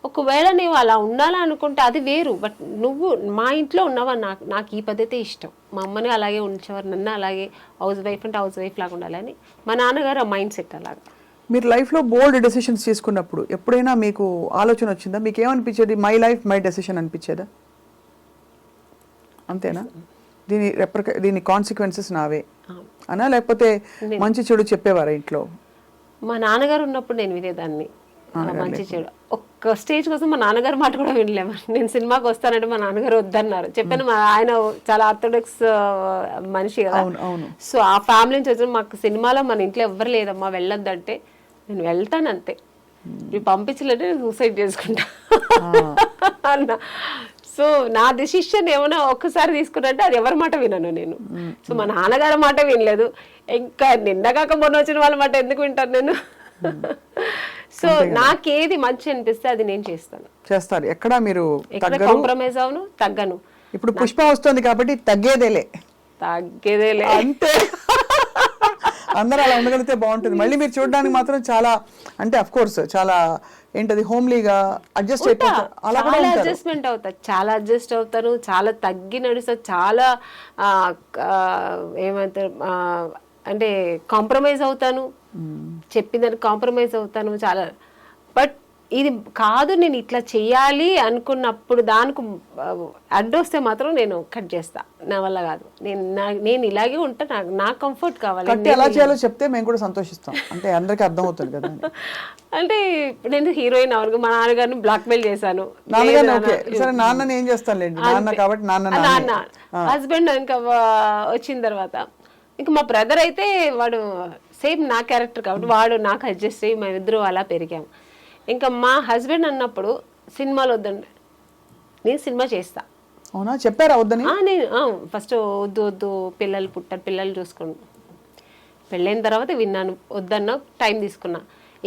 ఒకవేళ నువ్వు అలా ఉండాలనుకుంటే అది వేరు. బట్ నువ్వు మా ఇంట్లో ఉన్నావా, నాకు ఈ పద్ధతే ఇష్టం. మా అమ్మని అలాగే ఉంచేవారు, నన్ను అలాగే. హౌస్ వైఫ్ అంటే హౌస్ వైఫ్ లాగా ఉండాలని మా నాన్నగారు ఆ మైండ్ సెట్ అలాగా.
మీరు లైఫ్లో బోల్డ్ డెసిషన్స్ తీసుకున్నప్పుడు ఎప్పుడైనా మీకు ఆలోచన వచ్చిందా? మీకు ఏమనిపించేది? మై లైఫ్ మై డెసిషన్ అనిపించేదా? అంతేనా? దీని కాన్సిక్వెన్సెస్ నావే అనా, లేకపోతే మంచి చెడు చెప్పేవారా ఇంట్లో?
మా నాన్నగారు ఉన్నప్పుడు నేను వినేదాన్ని, మంచి చెడు. ఒక్క స్టేజ్ కోసం మా నాన్నగారు మాట కూడా వినలేము. నేను సినిమాకి వస్తానంటే మా నాన్నగారు వద్దన్నారు. చెప్పాను, ఆయన చాలా ఆర్థోడాక్స్ మనిషి కదా. సో ఆ ఫ్యామిలీ నుంచి వచ్చిన మాకు సినిమాలో మన ఇంట్లో ఎవ్వరు లేదమ్మా వెళ్ళొద్దంటే నేను వెళ్తాను అంతే, నువ్వు పంపించలేదంటే నేను సూసైడ్ చేసుకుంటా అన్న. సో నా డెసిషన్ ఏమైనా ఒక్కసారి తీసుకున్నట్టే అది ఎవరి మాట వినను నేను. సో మా నాన్నగారి మాట వినలేదు, ఇంకా నిన్నగాక మొన్న వచ్చిన వాళ్ళ మాట ఎందుకు వింటాను నేను? సో నాకేది మంచి అనిపిస్తే అది నేను చేస్తారు.
ఎక్కడ మీరు
కాంప్రమైజ్ అవును, తగ్గను.
ఇప్పుడు పుష్ప వస్తుంది కాబట్టి తగ్గేదేలే అంతే. అందరూ అలా ఉండగలిగితే బాగుంటుంది. మళ్ళీ మీరు చూడడానికి మాత్రం చాలా, అంటే అఫ్ కోర్స్ చాలా ఏంటది హోమ్లీగా అడ్జస్ట్ అయిపోతారు.
చాలా అడ్జస్ట్మెంట్ అవుతారు, చాలా అడ్జస్ట్ అవుతారు, చాలా తగ్గి నడుస్తారు, చాలా ఏమంటారు అంటే కాంప్రమైజ్ అవుతాను, చెప్పిందని కాంప్రమైజ్ అవుతాను చాలా. బట్ ఇది కాదు, నేను ఇట్లా చెయ్యాలి అనుకున్నప్పుడు దానికి అడ్డొస్తే మాత్రం నేను కట్ చేస్తా. నా వల్ల కాదు, నేను ఇలాగే ఉంటా, నా కంఫర్ట్ కావాలి.
ఎలా చేయాలో చెప్తే మేము కూడా సంతోషిస్తాం, అంటే అందరికీ అర్థం అవుతుంది కదా.
అంటే నేను హీరోయిన్ అవును, మా నాన్నగారిని బ్లాక్ మెయిల్ చేశాను.
నాన్నని ఏం చేస్తాను కాబట్టి
నాన్న హస్బెండ్ ఇంకా వచ్చిన తర్వాత ఇంకా మా బ్రదర్ అయితే వాడు సేమ్ నా క్యారెక్టర్ కాబట్టి వాడు నాకు అడ్జస్ట్ అయ్యి మేమిద్దరు అలా పెరిగాము. ఇంకా మా హస్బెండ్ అన్నప్పుడు సినిమాలు వద్దండి, నేను సినిమా చేస్తా.
అవునా, చెప్పారా వద్దని?
నేను ఫస్ట్ వద్దు పిల్లలు చూసుకోండి. పెళ్ళైన తర్వాత విన్నాను, వద్దన్నా టైం తీసుకున్నా.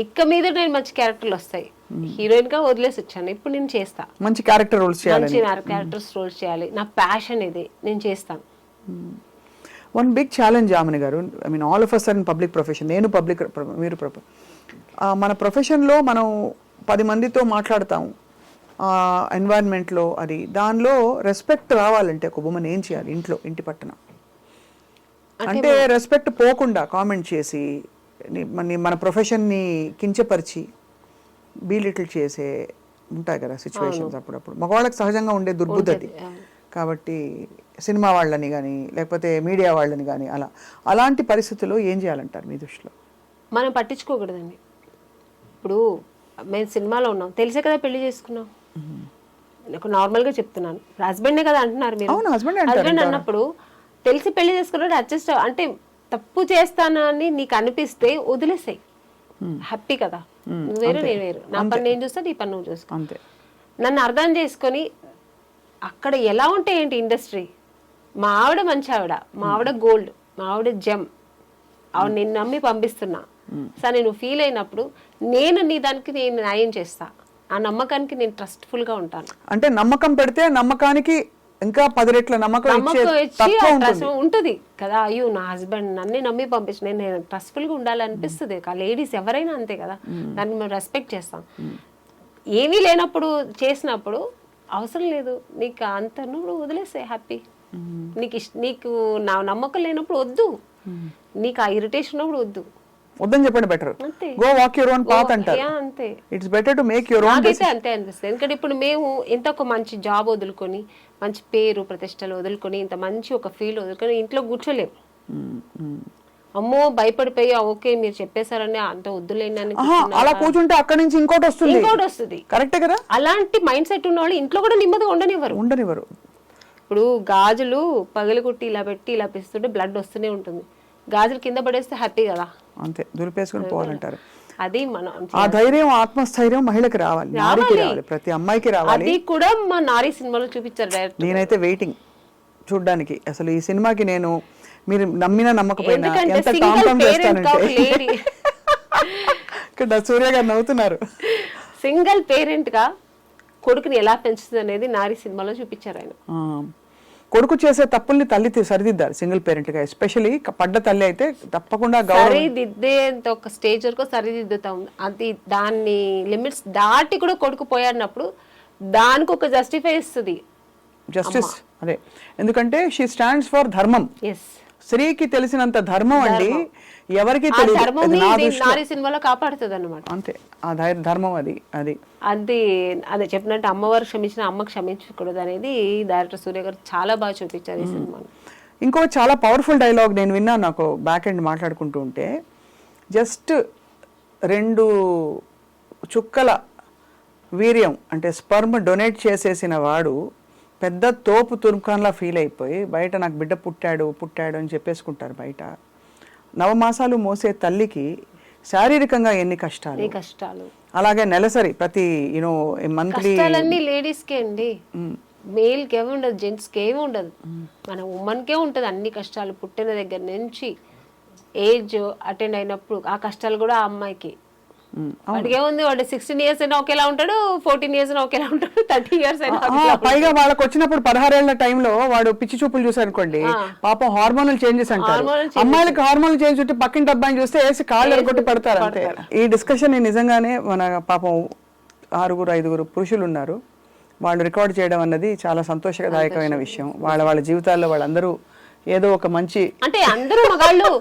ఇక్క మీద నేను మంచి క్యారెక్టర్లు వస్తాయి, హీరోయిన్ గా వదిలేసి వచ్చాను. ఇప్పుడు నేను చేస్తా,
మంచి క్యారెక్టర్ రోల్స్
చేయాలి, నా ప్యాషన్ ఇది, నేను చేస్తాను.
One big challenge Aamani garu, I mean all of us are in public profession. నేను పబ్లిక్, మీరు మన ప్రొఫెషన్లో మనం 10 మందితో మాట్లాడతాము, ఎన్వైరన్మెంట్లో అది దానిలో రెస్పెక్ట్ రావాలంటే ఒక ఉమెన్ ఏం చేయాలి ఇంట్లో ఇంటి పట్టున? అంటే రెస్పెక్ట్ పోకుండా కామెంట్ చేసి మన ప్రొఫెషన్ని కించపరిచి బీలిటిల్ చేసే ఉంటాయి కదా సిచ్యువేషన్స్ అప్పుడప్పుడు. మగవాళ్ళకి సహజంగా ఉండే దుర్బుద్ధి. కాబట్టి సినిమా వాళ్ళని కానీ లేకపోతే మీడియా వాళ్ళని కానీ అలాంటి పరిస్థితుల్లో ఏం చేయాలంటారు మీ దృష్టిలో?
మనం పట్టించుకోకూడదండి. ఇప్పుడు మేము సినిమాలో ఉన్నాం, తెలిసే కదా పెళ్లి చేసుకున్నాం. నాకు నార్మల్గా చెప్తున్నాను, హస్బెండే కదా అంటున్నారు మీరు. హస్బెండ్ అన్నప్పుడు తెలిసి పెళ్లి చేసుకున్నాడు అడ్జస్ట్ అంటే తప్పు చేస్తానని నీకు అనిపిస్తే వదిలేసాయి, హ్యాపీ కదా. నువ్వు వేరు నేను వేరు, నా పని నేను చూస్తా, నీ పని నువ్వు చూసుకో.
అంతే.
నన్ను అర్థం చేసుకొని అక్కడ ఎలా ఉంటే ఏంటి ఇండస్ట్రీ, మా ఆవిడ మంచి ఆవిడ, మా ఆవిడ గోల్డ్, మా ఆవిడ జెమ్, ఆవిడ నిన్ను నమ్మి పంపిస్తున్నా సరే నువ్వు ఫీల్ అయినప్పుడు నేను నీ దానికి నేను న్యాయం చేస్తా, ఆ నమ్మకానికి నేను ట్రస్ట్ఫుల్ గా ఉంటాను.
అంటే నమ్మకం పెడితే నమ్మకానికి ఇంకా 10 రెట్ల నమ్మకం
ఉంటుంది కదా. అయ్యో నా హస్బెండ్ నన్ను నమ్మి పంపించిన, నేను ట్రస్ట్ఫుల్ గా ఉండాలనిపిస్తుంది. లేడీస్ ఎవరైనా అంతే కదా, దాన్ని మేము రెస్పెక్ట్ చేస్తాం. ఏమీ లేనప్పుడు చేసినప్పుడు అవసరం లేదు నీకు అంత, నువ్వు వదిలేసే హ్యాపీ. నీకు నా నమ్మకం లేనప్పుడు వద్దు, నీకు ఆ ఇరిటేషన్ ఉన్నప్పుడు
వద్దని చెప్పండి. Better go walk your own path అంటారు.
అంతే,
it's better to make your own decision.
అంతే అనిపిస్తుంది. ఎందుకంటే ఇప్పుడు మేము ఇంత ఒక మంచి జాబ్ వదులుకొని, మంచి పేరు ప్రతిష్టలు వదులుకొని, ఇంత మంచి ఒక ఫీల్ వదులుకొని ఇంట్లో కూర్చోలేము. అమ్మో భయపడిపోయి ఓకే మీరు చెప్పేశారని అంత వద్దులేని
అలా కూర్చుంటే అక్కడి నుంచి ఇంకోటి వస్తుంది. కరెక్టే కదా.
అలాంటి మైండ్ సెట్ ఉన్న వాళ్ళు ఇంట్లో కూడా నెమ్మదిగా ఉండనివ్వరు. ఇప్పుడు గాజులు పగలగొట్టి ఇలా పెట్టి ఇలా పిస్తుంటే బ్లడ్ వస్తూనే ఉంటుంది, గాజులు కింద పడేస్తే హ్యాపీ కదా.
అంతే, దులిపేసుకుని పోవాలంటారు.
అది మనం
ఆ ధైర్యం ఆత్మస్థైర్యం మహిళకి రావాలి, నారికి రావాలి, ప్రతి అమ్మాయికి రావాలి.
అది కూడా మా నారీ సినిమాలో చూపించారు డైరెక్ట్.
నేనైతే వెయిటింగ్ చూడ్డానికి. అసలు ఈ సినిమాకి నేను మీరు నమ్మినా నమ్మకపోయినా ఎంత కాంప్రమైజ్ చేస్తానంటే ఇక్కడ సూర్య గారు నవ్వుతున్నారు.
సింగిల్ పేరెంట్ గా కొడుకుని ఎలా పెంచుతుంది అనేది నారీ సినిమాలో చూపించారు ఆయన.
కొడుకు చేసే తప్పుల్ని తల్లి సరిదిద్దారు సింగిల్ పేరెంట్ గా. ఎస్పెషల్లీ పడ్డ తల్లి అయితే తప్పకుండా
సరిదిద్దేంత ఒక స్టేజ్ వరకు సరిదిద్దుతాం. అది దాన్ని లిమిట్స్ దాటి కూడా కొడుకు పోయాడినప్పుడు దానికి ఒక జస్టిఫై ఇస్తుంది
జస్టిస్. అదే, ఎందుకంటే షీ స్టాండ్స్ ఫర్ ధర్మం. స్త్రీకి తెలిసినంత ధర్మం అండి ఎవరికి
నారీ సినిమాలో కాపాడుతుంది అన్నమాట.
అంతే, ఆ ధర్మం అది అది
అది అదే చెప్పినట్టు అమ్మవారు క్షమించిన అమ్మ క్షమించకూడదు అనేది డైరెక్టర్ సూర్య గారు చాలా బాగా చూపించారు ఈ సినిమాలో.
ఇంకో చాలా పవర్ఫుల్ డైలాగ్ నేను విన్నాను, నాకు బ్యాక్ ఎండ్ మాట్లాడుకుంటూ ఉంటే. జస్ట్ 2 చుక్కల వీర్యం అంటే స్పర్మ్ డొనేట్ చేసేసిన వాడు పెద్ద తోపు తుర్కాన్లా ఫీల్ అయిపోయి బయట నాకు బిడ్డ పుట్టాడు అని చెప్పేసుకుంటారు బయట. 9 మాసాలు మోసే తల్లికి శారీరకంగా ఎన్ని కష్టాలు, అలాగే నెలసరి ప్రతి మంత్లీ
లేడీస్ కే అండి, మేల్ కి ఏమి ఉండదు, జెంట్స్ కి ఏమి ఉండదు, మన ఉమెన్ కే ఉంటది అన్ని కష్టాలు. పుట్టిన దగ్గర నుంచి ఏజ్ అటెండ్ అయినప్పుడు ఆ కష్టాలు కూడా ఆ అమ్మాయికి. వాడికి ఏముంది, వాడు 16 years అయినా ఒకేలా ఉంటాడు, 14 years అయినా ఒకేలా ఉంటాడు, 30 years అయినా.
పైగా వాళ్ళకి వచ్చినప్పుడు 16 ఏళ్ల టైంలో వాడు పిచ్చి చూపులు చూసారు అనుకోండి, పాపం హార్మోనల్ చేంజెస్ అంటారు. అమ్మాయిలకి హార్మోనల్ చేంజ్ ఉంటే పక్కింటి అబ్బాయిని చూస్తే వేసి కాళ్ళు ఎరగొట్టి పడతారు అంతే. ఈ డిస్కషన్ నిజంగానే మన పాపం 6-5 పురుషులు ఉన్నారు, వాళ్ళు రికార్డ్ చేయడం అన్నది చాలా సంతోషదాయకమైన విషయం. వాళ్ళ జీవితాల్లో వాళ్ళందరూ ఏదో ఒక మంచి,
అంటే అందరూ మగాళ్ళు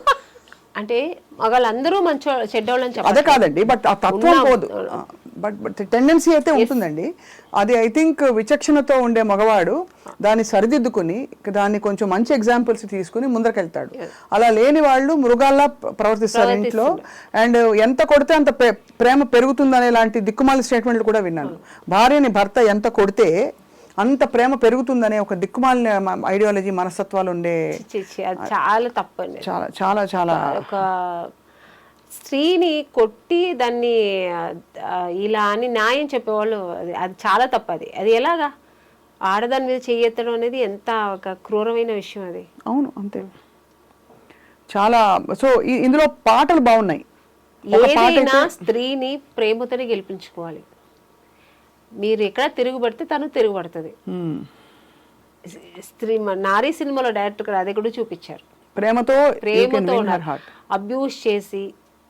అంటే మగాళ్ళందరూ మంచి చెడ్డోళ్ళని చెప్పాలి,
అదే కాదండి. బట్ ఆ తత్వం పోదు, బట్ టెండెన్సీ అయితే ఉంటుందండి. అది ఐ థింక్ విచక్షణతో ఉండే మగవాడు దాన్ని సరిదిద్దుకుని దాన్ని కొంచెం మంచి ఎగ్జాంపుల్స్ తీసుకుని ముందరకెళ్తాడు. అలా లేని వాళ్ళు మృగాల్లా ప్రవర్తిస్తారు ఇంట్లో. అండ్ ఎంత కొడితే అంత ప్రేమ పెరుగుతుందనే లాంటి దిక్కుమాలి స్టేట్మెంట్లు కూడా విన్నాను. భార్యని భర్త ఎంత కొడితే అంత ప్రేమ పెరుగుతుందనే ఒక దిక్కుమాలిన ఐడియాలజీ మనస్తత్వాలు ఉండే,
చాలా తప్పండి.
చాలా చాలా చాలా
ఒక స్త్రీని కొట్టి దాన్ని ఇలా అని న్యాయం చెప్పేవాళ్ళు, అది చాలా తప్పది. అది ఎలాగా ఆడదాని మీద చేయెత్తడం అనేది ఎంత ఒక క్రూరమైన విషయం అది.
అవును, అంతే. చాలా. సో ఇందులో పాటలు బాగున్నాయి.
ఏదైనా స్త్రీని ప్రేమతోనే గెలిపించుకోవాలి. మీరు ఎక్కడ తిరుగుబడితే తను తిరుగుబడుతుంది. స్త్రీ నారీ సినిమాలో డైరెక్టర్ గారు అది కూడా చూపించారు.
ప్రేమతో
అబ్యూస్ చేసి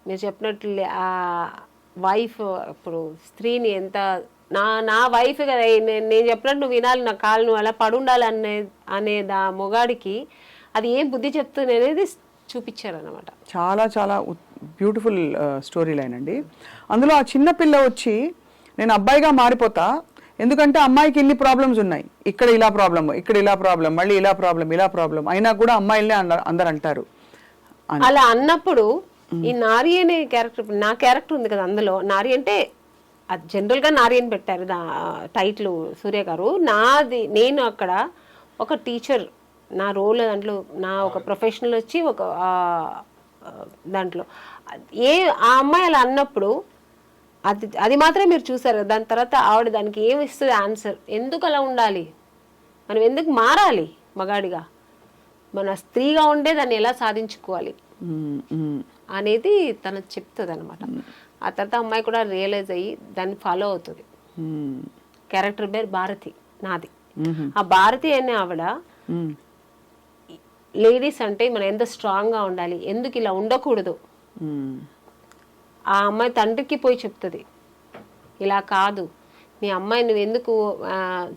మీరు చెప్పినట్లు ఆ వైఫ్ ఇప్పుడు స్త్రీని ఎంత నా వైఫ్ కదా, నేను చెప్పినట్టు నువ్వు వినాలి, నా కాళ్ళు నువ్వు అలా పడుండాలి అనే మొగాడికి అది ఏం బుద్ధి చెప్తుంది అనేది చూపించారనమాట.
చాలా చాలా బ్యూటిఫుల్ స్టోరీ లైన్ అండి. అందులో ఆ చిన్న పిల్ల వచ్చి నేను అబ్బాయిగా మారిపోతా, ఎందుకంటే అమ్మాయికి ఇన్ని ప్రాబ్లమ్స్ ఉన్నాయి, ఇక్కడ ఇలా ప్రాబ్లమ్, ఇక్కడ ఇలా ప్రాబ్లం, మళ్ళీ ఇలా ప్రాబ్లం, అయినా కూడా అమ్మాయిలనే అందరు అంటారు.
అలా అన్నప్పుడు ఈ నారి అనే క్యారెక్టర్, నా క్యారెక్టర్ ఉంది కదా అందులో, నారి అంటే అది జనరల్గా నారి అని పెట్టారు టైటిల్ సూర్య గారు. నేను అక్కడ ఒక టీచర్, నా రోల్ దాంట్లో నా ఒక ప్రొఫెషనల్ వచ్చి ఒక దాంట్లో ఆ అమ్మాయి అలా అన్నప్పుడు అది మాత్రమే మీరు చూసారు. దాని తర్వాత ఆవిడ దానికి ఏమి ఇస్తుంది ఆన్సర్, ఎందుకు అలా ఉండాలి, మనం ఎందుకు మారాలి మగాడిగా, మన స్త్రీగా ఉండే దాన్ని ఎలా సాధించుకోవాలి అనేది తను చెప్తుంది అనమాట. ఆ తర్వాత అమ్మాయి కూడా రియలైజ్ అయ్యి దాన్ని ఫాలో అవుతుంది. క్యారెక్టర్ పేరు భారతి నాది. ఆ భారతి అనే ఆవిడ లేడీస్ అంటే మనం ఎంత స్ట్రాంగ్గా ఉండాలి, ఎందుకు ఇలా ఉండకూడదు, ఆ అమ్మాయి తండ్రికి పోయి చెప్తుంది, ఇలా కాదు మీ అమ్మాయి నువ్వు ఎందుకు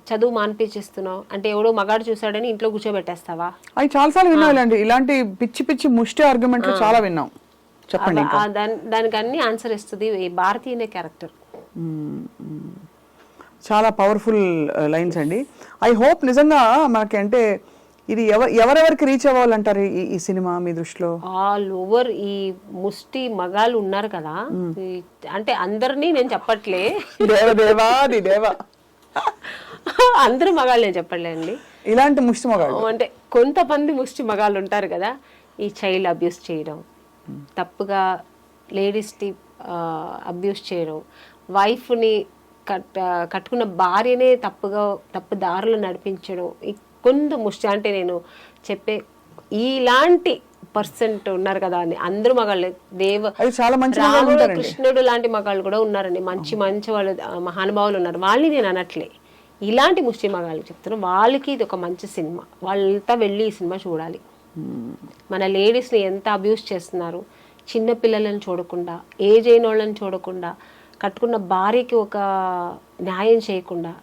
చదువు మానిపించేస్తున్నావు అంటే, ఎవడో మగాడు చూసాడని ఇంట్లో కూర్చోబెట్టేస్తావా?
అవి చాలాసార్లు విన్నాం ఇలాంటి పిచ్చి పిచ్చి ముష్టి ఆర్గ్యుమెంట్లు చాలా విన్నాం. చెప్పండి.
దానికి అన్ని ఆన్సర్ ఇస్తుంది ఈ భారతి అనే క్యారెక్టర్.
చాలా పవర్ఫుల్ లైన్స్ అండి. ఐ హోప్ నిజంగా మనకి అంటే ఇది ఎవరెవరికి రీచ్ అవ్వాలంటారు ఈ సినిమా మీ దృష్టిలో?
ఆల్ ఓవర్ ఈ ముష్టి మగాళ్ళు ఉన్నారు కదా, అంటే అందరినీ నేను చెప్పట్లే, అందరూ మగాళ్ళు నేను చెప్పట్లేండి,
ఇలాంటి ముష్టి మగాళ్ళు
అంటే కొంతమంది ముష్టి మగాళ్ళు ఉంటారు కదా, ఈ చైల్డ్ అబ్యూస్ చేయడం, తప్పుగా లేడీస్ని అబ్యూస్ చేయడం, వైఫ్ని కట్టుకున్న భార్యనే తప్పు దారులు నడిపించడం, కొంత ముష్టి అంటే నేను చెప్పే ఇలాంటి పర్సెంట్ ఉన్నారు కదా అని అందరూ మగాళ్ళు, రాముడు కృష్ణుడు లాంటి మగాళ్ళు కూడా ఉన్నారండి, మంచి వాళ్ళు మహానుభావులు ఉన్నారు, వాళ్ళని నేను అనట్లే, ఇలాంటి ముష్టి మగాళ్ళు చెప్తున్నారు, వాళ్ళకి ఇది ఒక మంచి సినిమా, వాళ్ళంతా వెళ్ళి ఈ సినిమా చూడాలి. మన లేడీస్ని ఎంత అబ్యూస్ చేస్తున్నారు, చిన్న పిల్లలను చూడకుండా, ఏజ్ అయిన వాళ్ళని చూడకుండా, కట్టుకున్న భార్యకి ఒక న్యాయం చేయకుండా,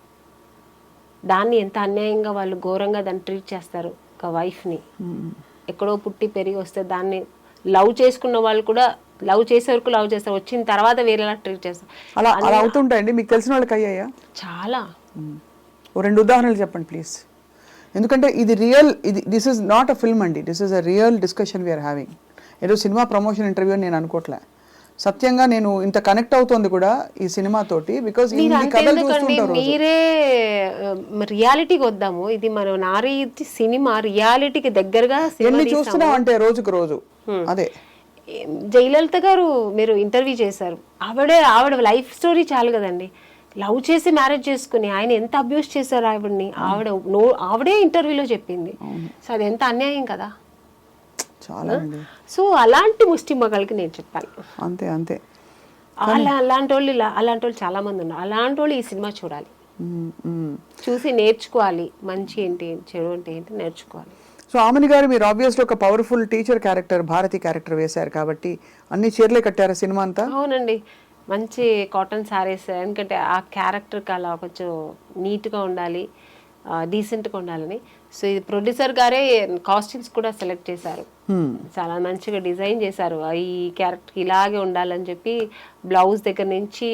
దాన్ని ఎంత అన్యాయంగా వాళ్ళు ఘోరంగా దాన్ని ట్రీట్ చేస్తారు. ఒక వైఫ్ని ఎక్కడో పుట్టి పెరిగి వస్తే దాన్ని లవ్ చేసుకున్న వాళ్ళు కూడా లవ్ చేసే వరకు లవ్ చేస్తారు, వచ్చిన తర్వాత వేరేలా ట్రీట్ చేస్తారు.
అలా అవుతుంటాయండి. మీకు తెలిసిన వాళ్ళకి అయ్యాయా?
చాలా.
ఓ 2 ఉదాహరణలు చెప్పండి ప్లీజ్. ఎందుకంటే ఇది this is not a film అండి, this is a real discussion we are having. ఏదో సినిమా ప్రమోషన్ ఇంటర్వ్యూ అని నేను అనుకోవట్లే, సత్యంగా నేను ఇంత కనెక్ట్ అవుతోంది కూడా ఈ సినిమా తోటి, బికాజ్
మీరే రియాలిటీకి వద్దాము, ఇది మనం నారీ సినిమా రియాలిటీకి దగ్గరగా
ఎన్ని చూస్తున్నాం అంటే రోజుకు రోజు. అదే
జయలలిత గారు మీరు ఇంటర్వ్యూ చేశారు, ఆవిడ లైఫ్ స్టోరీ చాలు కదండి, లవ్ చేసి మ్యారేజ్ చేసుకుని ఆయన ఎంత అబ్యూస్ చేశారు ఆవిడని, ఆవిడే ఇంటర్వ్యూలో చెప్పింది. సో అది ఎంత అన్యాయం కదా. సో అలాంటి ముష్టి మగాళ్ళకి నేను చెప్పాను.
అంతే అంతే.
అలాంటి వాళ్ళు చాలా మంది ఉన్నారు. అలాంటి వాళ్ళు ఈ సినిమా చూడాలి, చూసి నేర్చుకోవాలి, మంచి ఏంటి చెడు ఏంటి నేర్చుకోవాలి.
సో ఆమెని గారు మీరు ఆబ్వియస్లీ ఒక powerful teacher character, Bharathi character వేశారు కాబట్టి అన్ని చీరలే కట్టారా సినిమా అంతా?
అవునండి, మంచి కాటన్ శారీస్, ఎందుకంటే ఆ క్యారెక్టర్కి అలా కొంచెం నీట్గా ఉండాలి, డీసెంట్గా ఉండాలని. సో ఇది ప్రొడ్యూసర్ గారే కాస్ట్యూమ్స్ కూడా సెలెక్ట్ చేశారు, చాలా మంచిగా డిజైన్ చేశారు, ఈ క్యారెక్టర్ ఇలాగే ఉండాలని చెప్పి బ్లౌజ్ దగ్గర నుంచి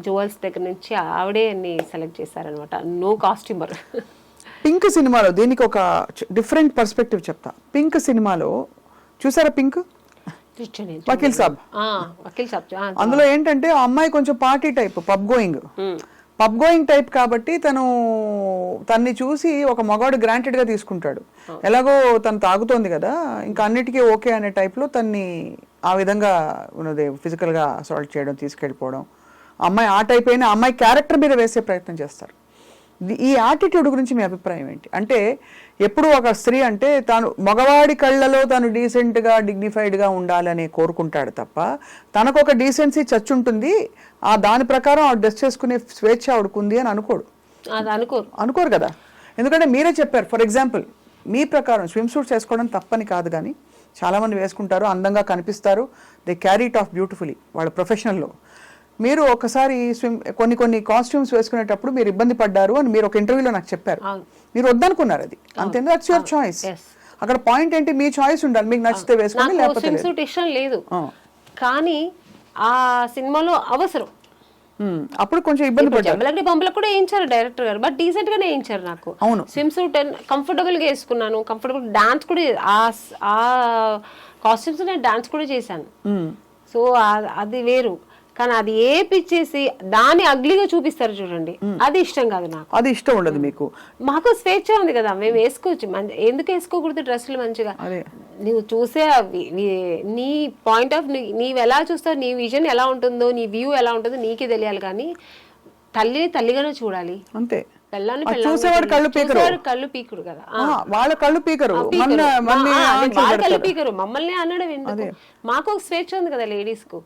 జ్యువెల్స్ దగ్గర నుంచి ఆవిడే అన్ని సెలెక్ట్ చేశారనమాట. No costumer.
పింక్ సినిమాలో దీనికి ఒక డిఫరెంట్ పర్స్పెక్టివ్ చెప్తా. పింక్ సినిమాలో చూసారా, పింక్ వకీల్ సాబ్, అందులో ఏంటంటే ఆ అమ్మాయి కొంచెం party type, pub going type కాబట్టి తన్ని చూసి ఒక మగాడు గ్రాంటెడ్ గా తీసుకుంటాడు, ఎలాగో తను తాగుతోంది కదా ఇంకా అన్నిటికీ ఓకే అనే టైప్ లో తన్ని ఆ విధంగా ఉన్నది ఫిజికల్ గా అసాల్ట్ చేయడం, తీసుకెళ్ళిపోవడం. అమ్మాయి ఆ టైప్ అయినా అమ్మాయి క్యారెక్టర్ మీద వేసే ప్రయత్నం చేస్తారు. ఈ యాటిట్యూడ్ గురించి మీ అభిప్రాయం ఏంటి? అంటే ఎప్పుడు ఒక స్త్రీ అంటే తాను మగవాడి కళ్ళలో తను డీసెంట్గా డిగ్నిఫైడ్గా ఉండాలని కోరుకుంటాడు తప్ప తనకు ఒక డీసెన్సీ చచ్చుంటుంది, ఆ దాని ప్రకారం ఆవిడ డ్రెస్ చేసుకునే స్వేచ్ఛ ఆవిడకుంది అని అనుకోరు కదా. ఎందుకంటే మీరే చెప్పారు, ఫర్ ఎగ్జాంపుల్ మీ ప్రకారం స్విమ్ సూట్స్ వేసుకోవడం తప్పని కాదు, కానీ చాలామంది వేసుకుంటారు, అందంగా కనిపిస్తారు, they carry it of beautifully వాళ్ళ ప్రొఫెషనల్లో. మీరు ఒకసారి కొన్ని కాస్ట్యూమ్స్ వేసుకునేటప్పుడు మీరు ఇబ్బంది పడ్డారు అని మీరు ఒక ఇంటర్వ్యూలో నాకు చెప్పారు. మీరు వద్దనుకున్నారు, అది అంతే, దట్స్ యువర్ చాయిస్. అక్కడ పాయింట్ ఏంటి, మీ చాయిస్ ఉండాలి, మీకు నచ్చితే వేసుకోండి లేకపోతే లేదు.
స్విమ్ ఇష్టం లేదు, కానీ ఆ సినిమాలో అవసరం.
అప్పుడు కొంచెం ఇబ్బంది పడ్డారు.
పంపలకు కూడా వేయించారు డైరెక్టర్ గారు, బట్ డీసెంట్ గానే వేయించారు. నాకు స్విమ్ సూట్ కంఫర్టబుల్ గా వేసుకున్నాను, కంఫర్టబుల్ డాన్స్ కూడా, ఆ కాస్ట్యూమ్స్ నేను డాన్స్ కూడా చేశాను. సో అది వేరు, కానీ అది ఏపిచ్చేసి దాన్ని అగ్లీగా చూపిస్తారు చూడండి, అది ఇష్టం కాదు నాకు.
అది ఇష్టం ఉండదు మీకు.
మాకు స్వేచ్ఛ ఉంది కదా, మేము వేసుకోవచ్చు, ఎందుకు వేసుకోకూడదు డ్రెస్సులు మంచిగా. నువ్వు చూసే నీ పాయింట్ ఆఫ్ నీవు ఎలా చూస్తావు, నీ విజన్ ఎలా ఉంటుందో, నీ వ్యూ ఎలా ఉంటుందో నీకే తెలియాలి, కానీ తల్లిని తల్లిగానే చూడాలి అంతే.
చూసేవాడు
కళ్ళు పీకుడు కదా,
వాళ్ళ కళ్ళు పీకరు,
కళ్ళు పీకరు, మమ్మల్ని అనడం ఎందుకు. మాకు ఒక స్వేచ్ఛ ఉంది కదా లేడీస్ కు.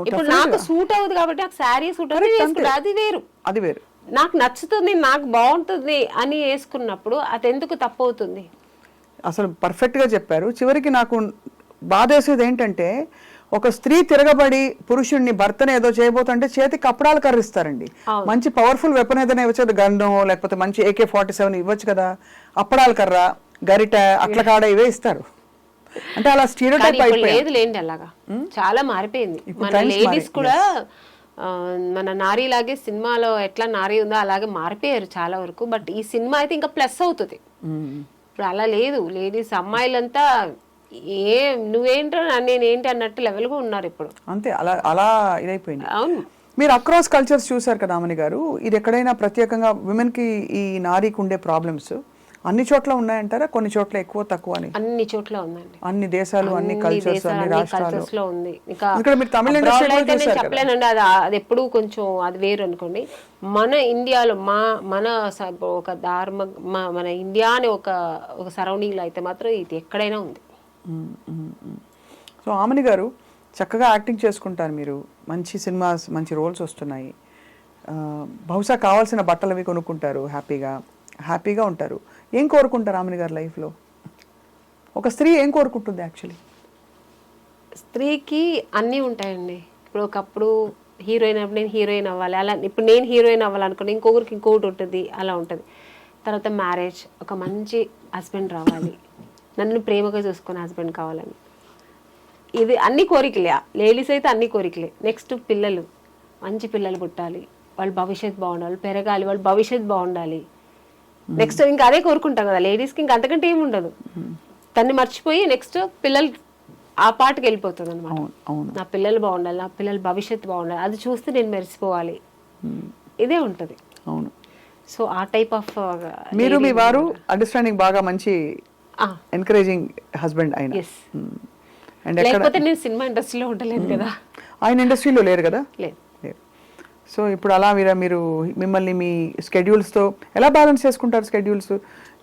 ఇప్పుడు నాకు సూట్ అవుతుంది కాబట్టి నాకు శారీ సూట్ అవుతుంది, అది వేరు.
అది వేరు,
నాకు నచ్చుతుంది, నాకు బాగుంటుంది అని వేసుకున్నప్పుడు అది ఎందుకు తప్పు అవుతుంది?
అసలు పర్ఫెక్ట్ గా చెప్పారు. చివరికి నాకు బాధేసేది ఏంటంటే, ఒక స్త్రీ తిరగబడి పురుషుడిని, భర్తను ఏదో చేయబోతుంటే చేతికి కప్పడాలు కర్రిస్తారండి. మంచి పవర్ఫుల్ వెపన్ ఏదైనా ఇవ్వచ్చు, గన్ను లేకపోతే మంచి AK-47 ఇవ్వచ్చు కదా, అప్పడాల కర్ర, గరిట, అట్ల కాడ ఇవే ఇస్తారు. అంటే అలా స్టీరియోటైప్
లేదు లేండి, అలాగా చాలా మారిపోయింది. మన లేడీస్ కూడా మన నారీ లాగే సినిమాలో ఎట్లా నారీ ఉందో అలాగే మారిపోయారు చాలా వరకు. బట్ ఈ సినిమా అయితే ఇంకా ప్లస్ అవుతుంది. ఇప్పుడు అలా లేదు, లేడీస్ అమ్మాయిలంతా నువ్వేంటో నేనేంటి అన్నట్టు లెవెల్ గా ఉన్నారు ఇప్పుడు.
అంతే, అలా అలా ఇదైపోయింది.
అవును,
మీరు అక్రాస్ కల్చర్స్ చూసారు కదా ఆమని గారు, ఇది ఎక్కడైనా ప్రత్యేకంగా విమెన్ కి ఈ నారీకి ఉండే ప్రాబ్లమ్స్ అన్ని చోట్ల ఉన్నాయంటారా, కొన్ని చోట్ల ఎక్కువ తక్కువ అని?
అన్ని చోట్ల ఉందండి,
అన్ని దేశాలు, అన్ని కల్చర్స్, అన్ని రాష్ట్రాల్లో
ఉంది.
ఇక్కడ మీరు తమిళ ఇండస్ట్రీ
చెప్పలేనండి, అది ఎప్పుడు కొంచెం అది వేరు అనుకోండి. మన ఇండియాలో మన ఒక మన ఇండియా అనే ఒక సరౌండింగ్ లో అయితే మాత్రం ఇది ఎక్కడైనా ఉంది.
సో ఆమని గారు చక్కగా యాక్టింగ్ చేసుకుంటారు, మీరు మంచి సినిమాస్, మంచి రోల్స్ వస్తున్నాయి, బహుశా కావాల్సిన బట్టలు అవి కొనుక్కుంటారు, హ్యాపీగా ఉంటారు. ఏం కోరుకుంటారు ఆమని గారు లైఫ్లో? ఒక స్త్రీ ఏం కోరుకుంటుంది యాక్చువల్లీ?
స్త్రీకి అన్నీ ఉంటాయండి. ఇప్పుడు ఒకప్పుడు హీరోయిన్ అప్పుడు నేను హీరోయిన్ అవ్వాలి, అలా ఇప్పుడు నేను హీరోయిన్ అవ్వాలనుకుని ఇంకొకరికి ఇంకొకటి ఉంటుంది, అలా ఉంటుంది. తర్వాత మ్యారేజ్, ఒక మంచి హస్బెండ్ రావాలి, నన్ను ప్రేమగా చూసుకునే హస్బెండ్ కావాలని, ఇది అన్ని కోరికలే. లేడీస్ అయితే అన్ని కోరికలే. నెక్స్ట్ పిల్లలు, మంచి పిల్లలు పుట్టాలి, వాళ్ళ భవిష్యత్తు బాగుండాలి, పెరగాలి, వాళ్ళ భవిష్యత్తు బాగుండాలి. నెక్స్ట్ ఇంకా అదే కోరుకుంటాం కదా లేడీస్కి, ఇంకా అంతకంటే ఏమి ఉండదు. తన్ని మర్చిపోయి నెక్స్ట్ పిల్లలు ఆ పాటకి వెళ్ళిపోతుంది అనమాట. నా పిల్లలు బాగుండాలి, నా పిల్లల భవిష్యత్తు బాగుండాలి, అది చూస్తే నేను మెరిసిపోవాలి, ఇదే ఉంటుంది.
అవును.
సో ఆ టైప్ ఆఫ్
మీరు మీ వారు అండర్స్టాండింగ్ బాగా మంచి ఎంకరేజింగ్ హస్బెండ్ ఆయన.
లేకపోతే నేను సినిమా ఇండస్ట్రీలో ఉండలేను కదా.
ఆయన ఇండస్ట్రీలో లేరు కదా.
లేదు.
సో ఇప్పుడు అలా మీరు మిమ్మల్ని మీ స్కెడ్యూల్స్తో ఎలా బ్యాలెన్స్ చేసుకుంటారు? స్కెడ్యూల్స్,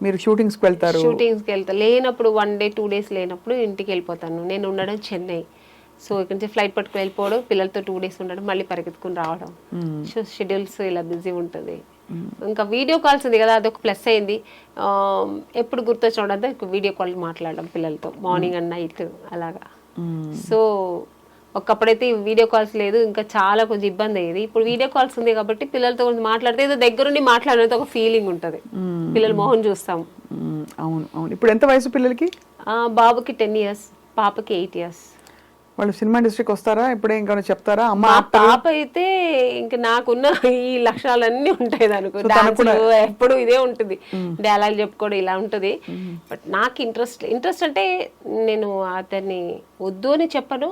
మీరు షూటింగ్స్కి వెళ్తారు?
షూటింగ్స్కి వెళ్తాను, లేనప్పుడు 1 day 2 days లేనప్పుడు ఇంటికి వెళ్ళిపోతాను. నేను ఉండడం చెన్నై, సో ఇక్కడ నుంచి ఫ్లైట్ పట్టుకుని వెళ్ళిపోవడం, పిల్లలతో 2 days ఉండడం, మళ్ళీ పరిగెత్తుకుని రావడం. సో షెడ్యూల్స్ ఇలా బిజీ ఉంటుంది. ఇంకా వీడియో కాల్స్ ఉంది కదా, అదొక ప్లస్ అయింది. ఎప్పుడు గుర్తొచ్చినప్పుడంతా వీడియో కాల్ మాట్లాడడం పిల్లలతో, మార్నింగ్ అండ్ నైట్ అలాగా. సో ఒకప్పుడైతే వీడియో కాల్స్ లేదు, ఇంకా చాలా కొంచెం ఇబ్బంది అయ్యేది. ఇప్పుడు వీడియో కాల్స్ ఉంది కాబట్టి పిల్లలతో కొంచెం మాట్లాడితే ఏదో దగ్గరుండి మాట్లాడినంత ఒక ఫీలింగ్ ఉంటుంది, పిల్లల మొహం చూస్తాం.
అవును అవును. ఇప్పుడు ఎంత వయసు పిల్లలకి?
బాబుకి 10 years, పాపకి 8 years.
వాళ్ళు సినిమా ఇండస్ట్రీకి వస్తారా? ఇప్పుడే ఇంకా చెప్తారా?
మా పాప అయితే ఇంకా నాకున్న ఈ లక్షణాలన్నీ ఉంటాయి అనుకో, ఎప్పుడు ఇదే ఉంటుంది, డైలాగ్ చెప్పుకోవడం ఇలా ఉంటుంది. బట్ నాకు ఇంట్రెస్ట్ అంటే నేను అతన్ని వద్దు అని చెప్పను,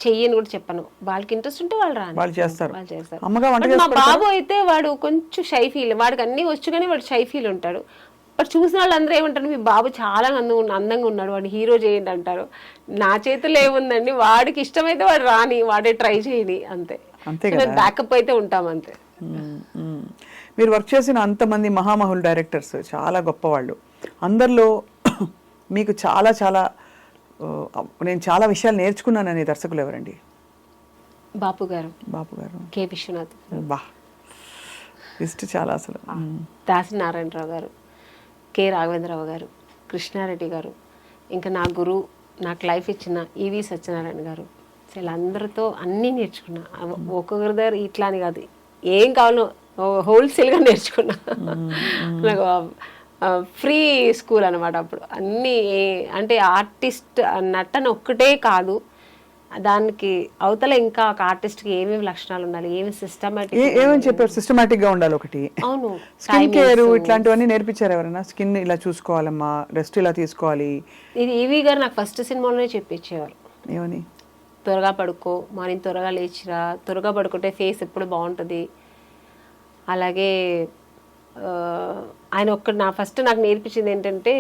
చెయ్యని కూడా చెప్పను. వాళ్ళకి ఇంట్రెస్ట్ ఉంటే వాళ్ళు రాని
వాళ్ళు చేస్తారు.
మా బాబు అయితే వాడు కొంచెం షై ఫీల్, వాడికి అన్ని వచ్చు కానీ వాడు షై ఫీల్ ఉంటాడు. బట్ చూసిన వాళ్ళందరూ ఏమంటారు, మీ బాబు చాలా అందంగా ఉన్నాడు, వాడు హీరో చేయండి అంటారు. నా చేతుల్లో ఏముందండి, వాడికి ఇష్టమైతే వాడు రాని, వాడే ట్రై చేయని, అంతే. బ్యాకప్ అయితే ఉంటాం అంతే.
మీరు వర్క్ చేసిన అంతమంది మహామహుల్ డైరెక్టర్స్ చాలా గొప్పవాళ్ళు, అందరిలో మీకు చాలా చాలా నేను చాలా విషయాలు నేర్చుకున్నాననే దర్శకులు ఎవరండి?
బాపు గారు, కె. విశ్వనాథ్,
బా లిస్ట్ చాలా అసలు.
దాసి నారాయణరావు గారు, కె. రాఘవేంద్రరావు గారు, కృష్ణారెడ్డి గారు, ఇంకా నా గురువు, నాకు లైఫ్ ఇచ్చిన ఈవి సత్యనారాయణ గారు, అసలు అందరితో అన్నీ నేర్చుకున్నా. ఒక్కొక్కరి దగ్గర ఇట్లా అని కాదు, ఏం కావాలో హోల్సేల్గా నేర్చుకున్నా. నాకు ఫ్రీ స్కూల్ అనమాట అప్పుడు. అన్నీ అంటే ఆర్టిస్ట్ నటన ఒక్కటే కాదు, దానికి అవతల ఇంకా ఒక ఆర్టిస్ట్కి ఏమేమి లక్షణాలు ఉండాలి, ఏమి సిస్టమేటిక్,
ఏమని చెప్పారు? సిస్టమేటిక్ గా ఉండాలి ఒకటి.
అవును,
స్కిన్ కేర్ ఇట్లాంటివన్నీ నేర్పించారు ఎవరైనా? స్కిన్ ఇలా చూసుకోవాలమ్మా, రెస్ట్ ఇలా తీసుకోవాలి.
ఇది ఈవీ గారు నాకు ఫస్ట్ సినిమాలోనే చెప్పించేవారు.
ఏమని?
త్వరగా పడుకో, మార్నింగ్ త్వరగా లేచిరా, త్వరగా పడుకుంటే ఫేస్ ఎప్పుడు బాగుంటుంది. అలాగే ఆయన ఫస్ట్ నాకు నేర్పించింది ఏంటంటే,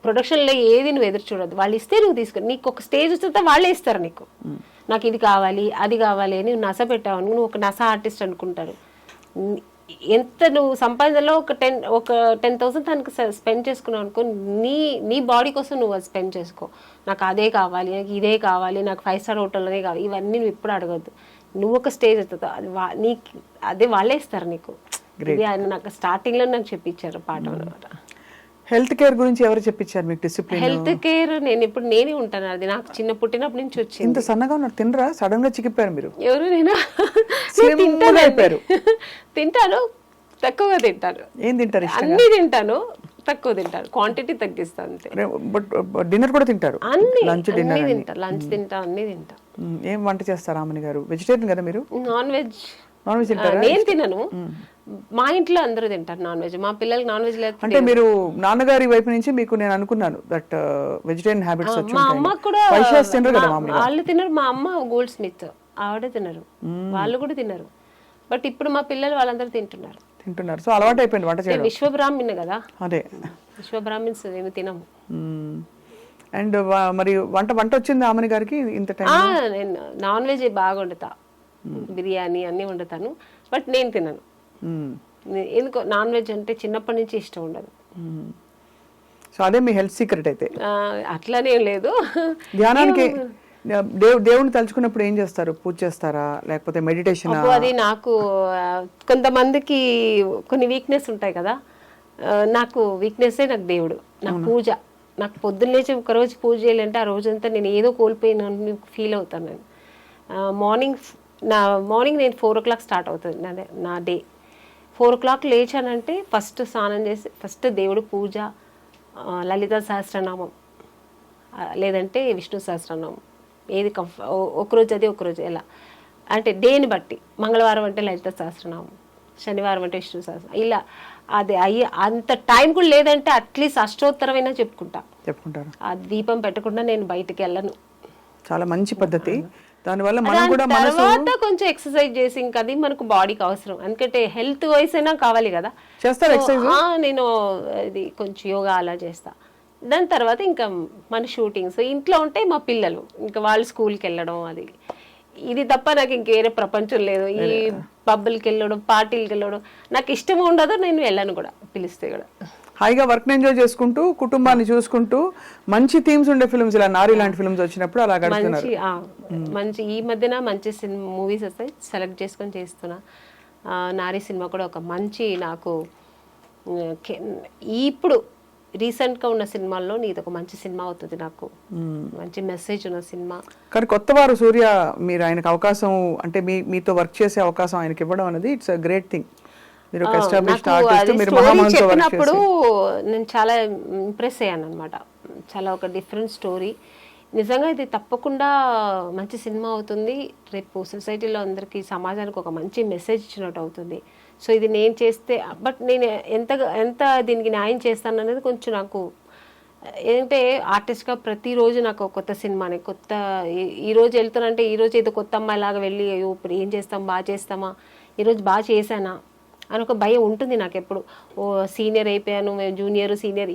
ప్రొడక్షన్లో ఏది నువ్వు ఎదురు చూడద్దు, వాళ్ళు ఇస్తే నువ్వు తీసుకో. నీకు ఒక స్టేజ్ వస్తే వాళ్ళే ఇస్తారు నీకు. నాకు ఇది కావాలి అది కావాలి అని నస పెట్టావు, నువ్వు ఒక నస ఆర్టిస్ట్ అనుకుంటారు. ఎంత నువ్వు సంపాదనలో ఒక 10,000 దానికి స్పెండ్ చేసుకున్నావు అనుకో, నీ బాడీ కోసం నువ్వు అది స్పెండ్ చేసుకో. నాకు అదే కావాలి, నాకు ఇదే కావాలి, నాకు 5 స్టార్ హోటల్లోనే కావాలి, ఇవన్నీ నువ్వు ఎప్పుడు అడగద్దు. నువ్వు ఒక స్టేజ్ అవుతుంది, అదే వాళ్ళే ఇస్తారు నీకు. ఇది ఆయన నాకు స్టార్టింగ్లో నాకు చెప్పించారు పాఠం అనమాట.
హెల్త్ కేర్ గురించి ఎవరు చెప్పించారు మీకు? డిసిప్లిన్
హెల్త్ కేర్ నేనే ఉంటాను. అది నాకు పుట్టినప్పటి నుంచి వచ్చింది.
ఇంత సన్నగా ఉన్నారు, తినరా? సడన్ గా చిక్కిపోయారు మీరు.
ఎవరు? నేను తింటాను, తక్కువగా తింటాను.
ఏం తింటారు?
అన్ని తింటాను, తక్కువ తింటాను, క్వాంటిటీ తగ్గిస్తాను అంతే.
బట్ డిన్నర్ కూడా తింటారు?
లంచ్ తింటా, అన్ని తింటా.
ఏం వంట చేస్తారు రామణి గారు? వెజిటేరియన్ కదా మీరు?
నాన్ వెజ్
తింటారా?
నేను తినను, మా ఇంట్లో అందరూ తింటారు నాన్ వెజ్. మా పిల్లలకి నాన్ వెజ్ లేదు.
అంటే మీరు నాన్నగారి వైపు నుంచి మీకు నేను అనుకున్నాను దట్ వెజిటేరియన్ హ్యాబిట్స్ వచ్చి
మా అమ్మ కూడా
వాళ్ళు
తినరు. మా అమ్మ గోల్డ్ స్మిత్, ఆవిడ తినరు, వాళ్ళు కూడా తినరు. బట్ ఇప్పుడు మా పిల్లలు వాళ్ళందరూ తింటున్నారు.
సో అలవాటు అయిపోయింది వంట చేయడం.
విశ్వబ్రాహ్మణ్ కదా,
అదే
విశ్వబ్రాహ్మణ్స్ ఏమి తినము.
అండ్ మరి వంట వచ్చింది రామణి గారికి ఇంత టైం?
నేను నాన్ వెజ్ బాగా వండుతా, బిర్యానీ అన్ని వండుతాను, బట్ నేను తినను. ఎందుకో నాన్ వెజ్ అంటే చిన్నప్పటి నుంచి ఇష్టం ఉండదు.
సో అదే మీ హెల్త్ సీక్రెట్ అయితే?
అట్లానేం లేదు.
ధ్యానానికి దేవుని తలుచుకున్నప్పుడు ఏం చేస్తారు? పూజ చేస్తారా లేకపోతే మెడిటేషన్?
అది నాకు కొంతమందికి కొన్ని వీక్నెస్ ఉంటాయి కదా, నాకు వీక్నెస్సే నాకు దేవుడు. నాకు పూజ, నాకు పొద్దున్న లేచి ఒకరోజు పూజ చేయాలంటే ఆ రోజంతా నేను ఏదో కోల్పోయిన ఫీల్ అవుతాను. నేను మార్నింగ్ నేను 4 o'clock స్టార్ట్ అవుతుంది నా డే. 4 o'clock లేచానంటే ఫస్ట్ స్నానం చేసి ఫస్ట్ దేవుడు పూజ, లలిత సహస్రనామం లేదంటే విష్ణు సహస్రనామం, ఏది ఒకరోజు అది ఒకరోజు ఎలా అంటే డేని బట్టి. మంగళవారం అంటే లలిత సహస్రనామం, శనివారం అంటే విష్ణు సహస్రనామం, ఇలా అది అంత టైం కూడా లేదంటే అట్లీస్ట్ అష్టోత్తరమైనా చెప్పుకుంటారు. ఆ దీపం పెట్టకుండా నేను బయటికి వెళ్ళను.
చాలా మంచి పద్ధతి. దానివల్ల మనం కూడా
తర్వాత కొంచెం ఎక్సర్సైజ్ చేసి, ఇంకా అది మనకు బాడీకి అవసరం, ఎందుకంటే హెల్త్ వైస్ అయినా కావాలి కదా. నేను ఇది కొంచెం యోగా అలా చేస్తా. దాని తర్వాత ఇంకా మన షూటింగ్స్ ఇంట్లో ఉంటే మా పిల్లలు ఇంకా వాళ్ళు స్కూల్కి వెళ్ళడం, అది ఇది తప్ప నాకు ఇంకేరే ప్రపంచం లేదు. ఈ పబ్బులకి వెళ్ళడం, పార్టీలకి వెళ్ళడం నాకు ఇష్టం ఉండదు, నేను వెళ్ళను కూడా, పిలిస్తే కూడా.
హాయిగా వర్క్ ఎంజాయ్ చేసుకుంటూ కుటుంబాన్ని చూసుకుంటూ మంచి థీమ్స్ ఉండే ఫిల్మ్స్, ఇలా నారి లాంటి ఫిల్మ్స్ వచ్చినప్పుడు అలా గడుపుతున్నారు.
మంచి ఈ మధ్యన మంచి మూవీస్ వస్తాయి, సెలెక్ట్ చేసుకొని చేస్తున్నా. నారి సినిమా కూడా ఒక మంచి నాకు ఇప్పుడు రీసెంట్గా ఉన్న సినిమాల్లో ఇది ఒక మంచి సినిమా అవుతుంది, నాకు మంచి మెసేజ్ ఉన్న సినిమా.
కానీ కొత్తవారు సూర్య, మీరు ఆయనకు అవకాశం అంటే మీతో వర్క్ చేసే అవకాశం ఆయనకి ఇవ్వడం అనేది ఇట్స్ అ గ్రేట్ థింగ్.
చెప్పినప్పుడు నేను చాలా ఇంప్రెస్ అయ్యాను అనమాట. చాలా ఒక డిఫరెంట్ స్టోరీ. నిజంగా ఇది తప్పకుండా మంచి సినిమా అవుతుంది. రేపు సొసైటీలో అందరికీ, సమాజానికి ఒక మంచి మెసేజ్ ఇచ్చినట్టు అవుతుంది. సో ఇది నేను చేస్తే, బట్ నేను ఎంత దీనికి న్యాయం చేస్తాను అనేది కొంచెం నాకు ఏంటంటే, ఆర్టిస్ట్గా ప్రతిరోజు నాకు కొత్త సినిమాని, కొత్త ఈరోజు వెళ్తానంటే ఈరోజు ఏదో కొత్త అమ్మాయిలాగా వెళ్ళి అయ్యో ఇప్పుడు ఏం చేస్తాం, బాగా చేస్తామా, ఈరోజు బాగా చేశానా అని ఒక భయం ఉంటుంది నాకు ఎప్పుడు. సీనియర్ అయిపోయాను, జూనియర్ సీనియర్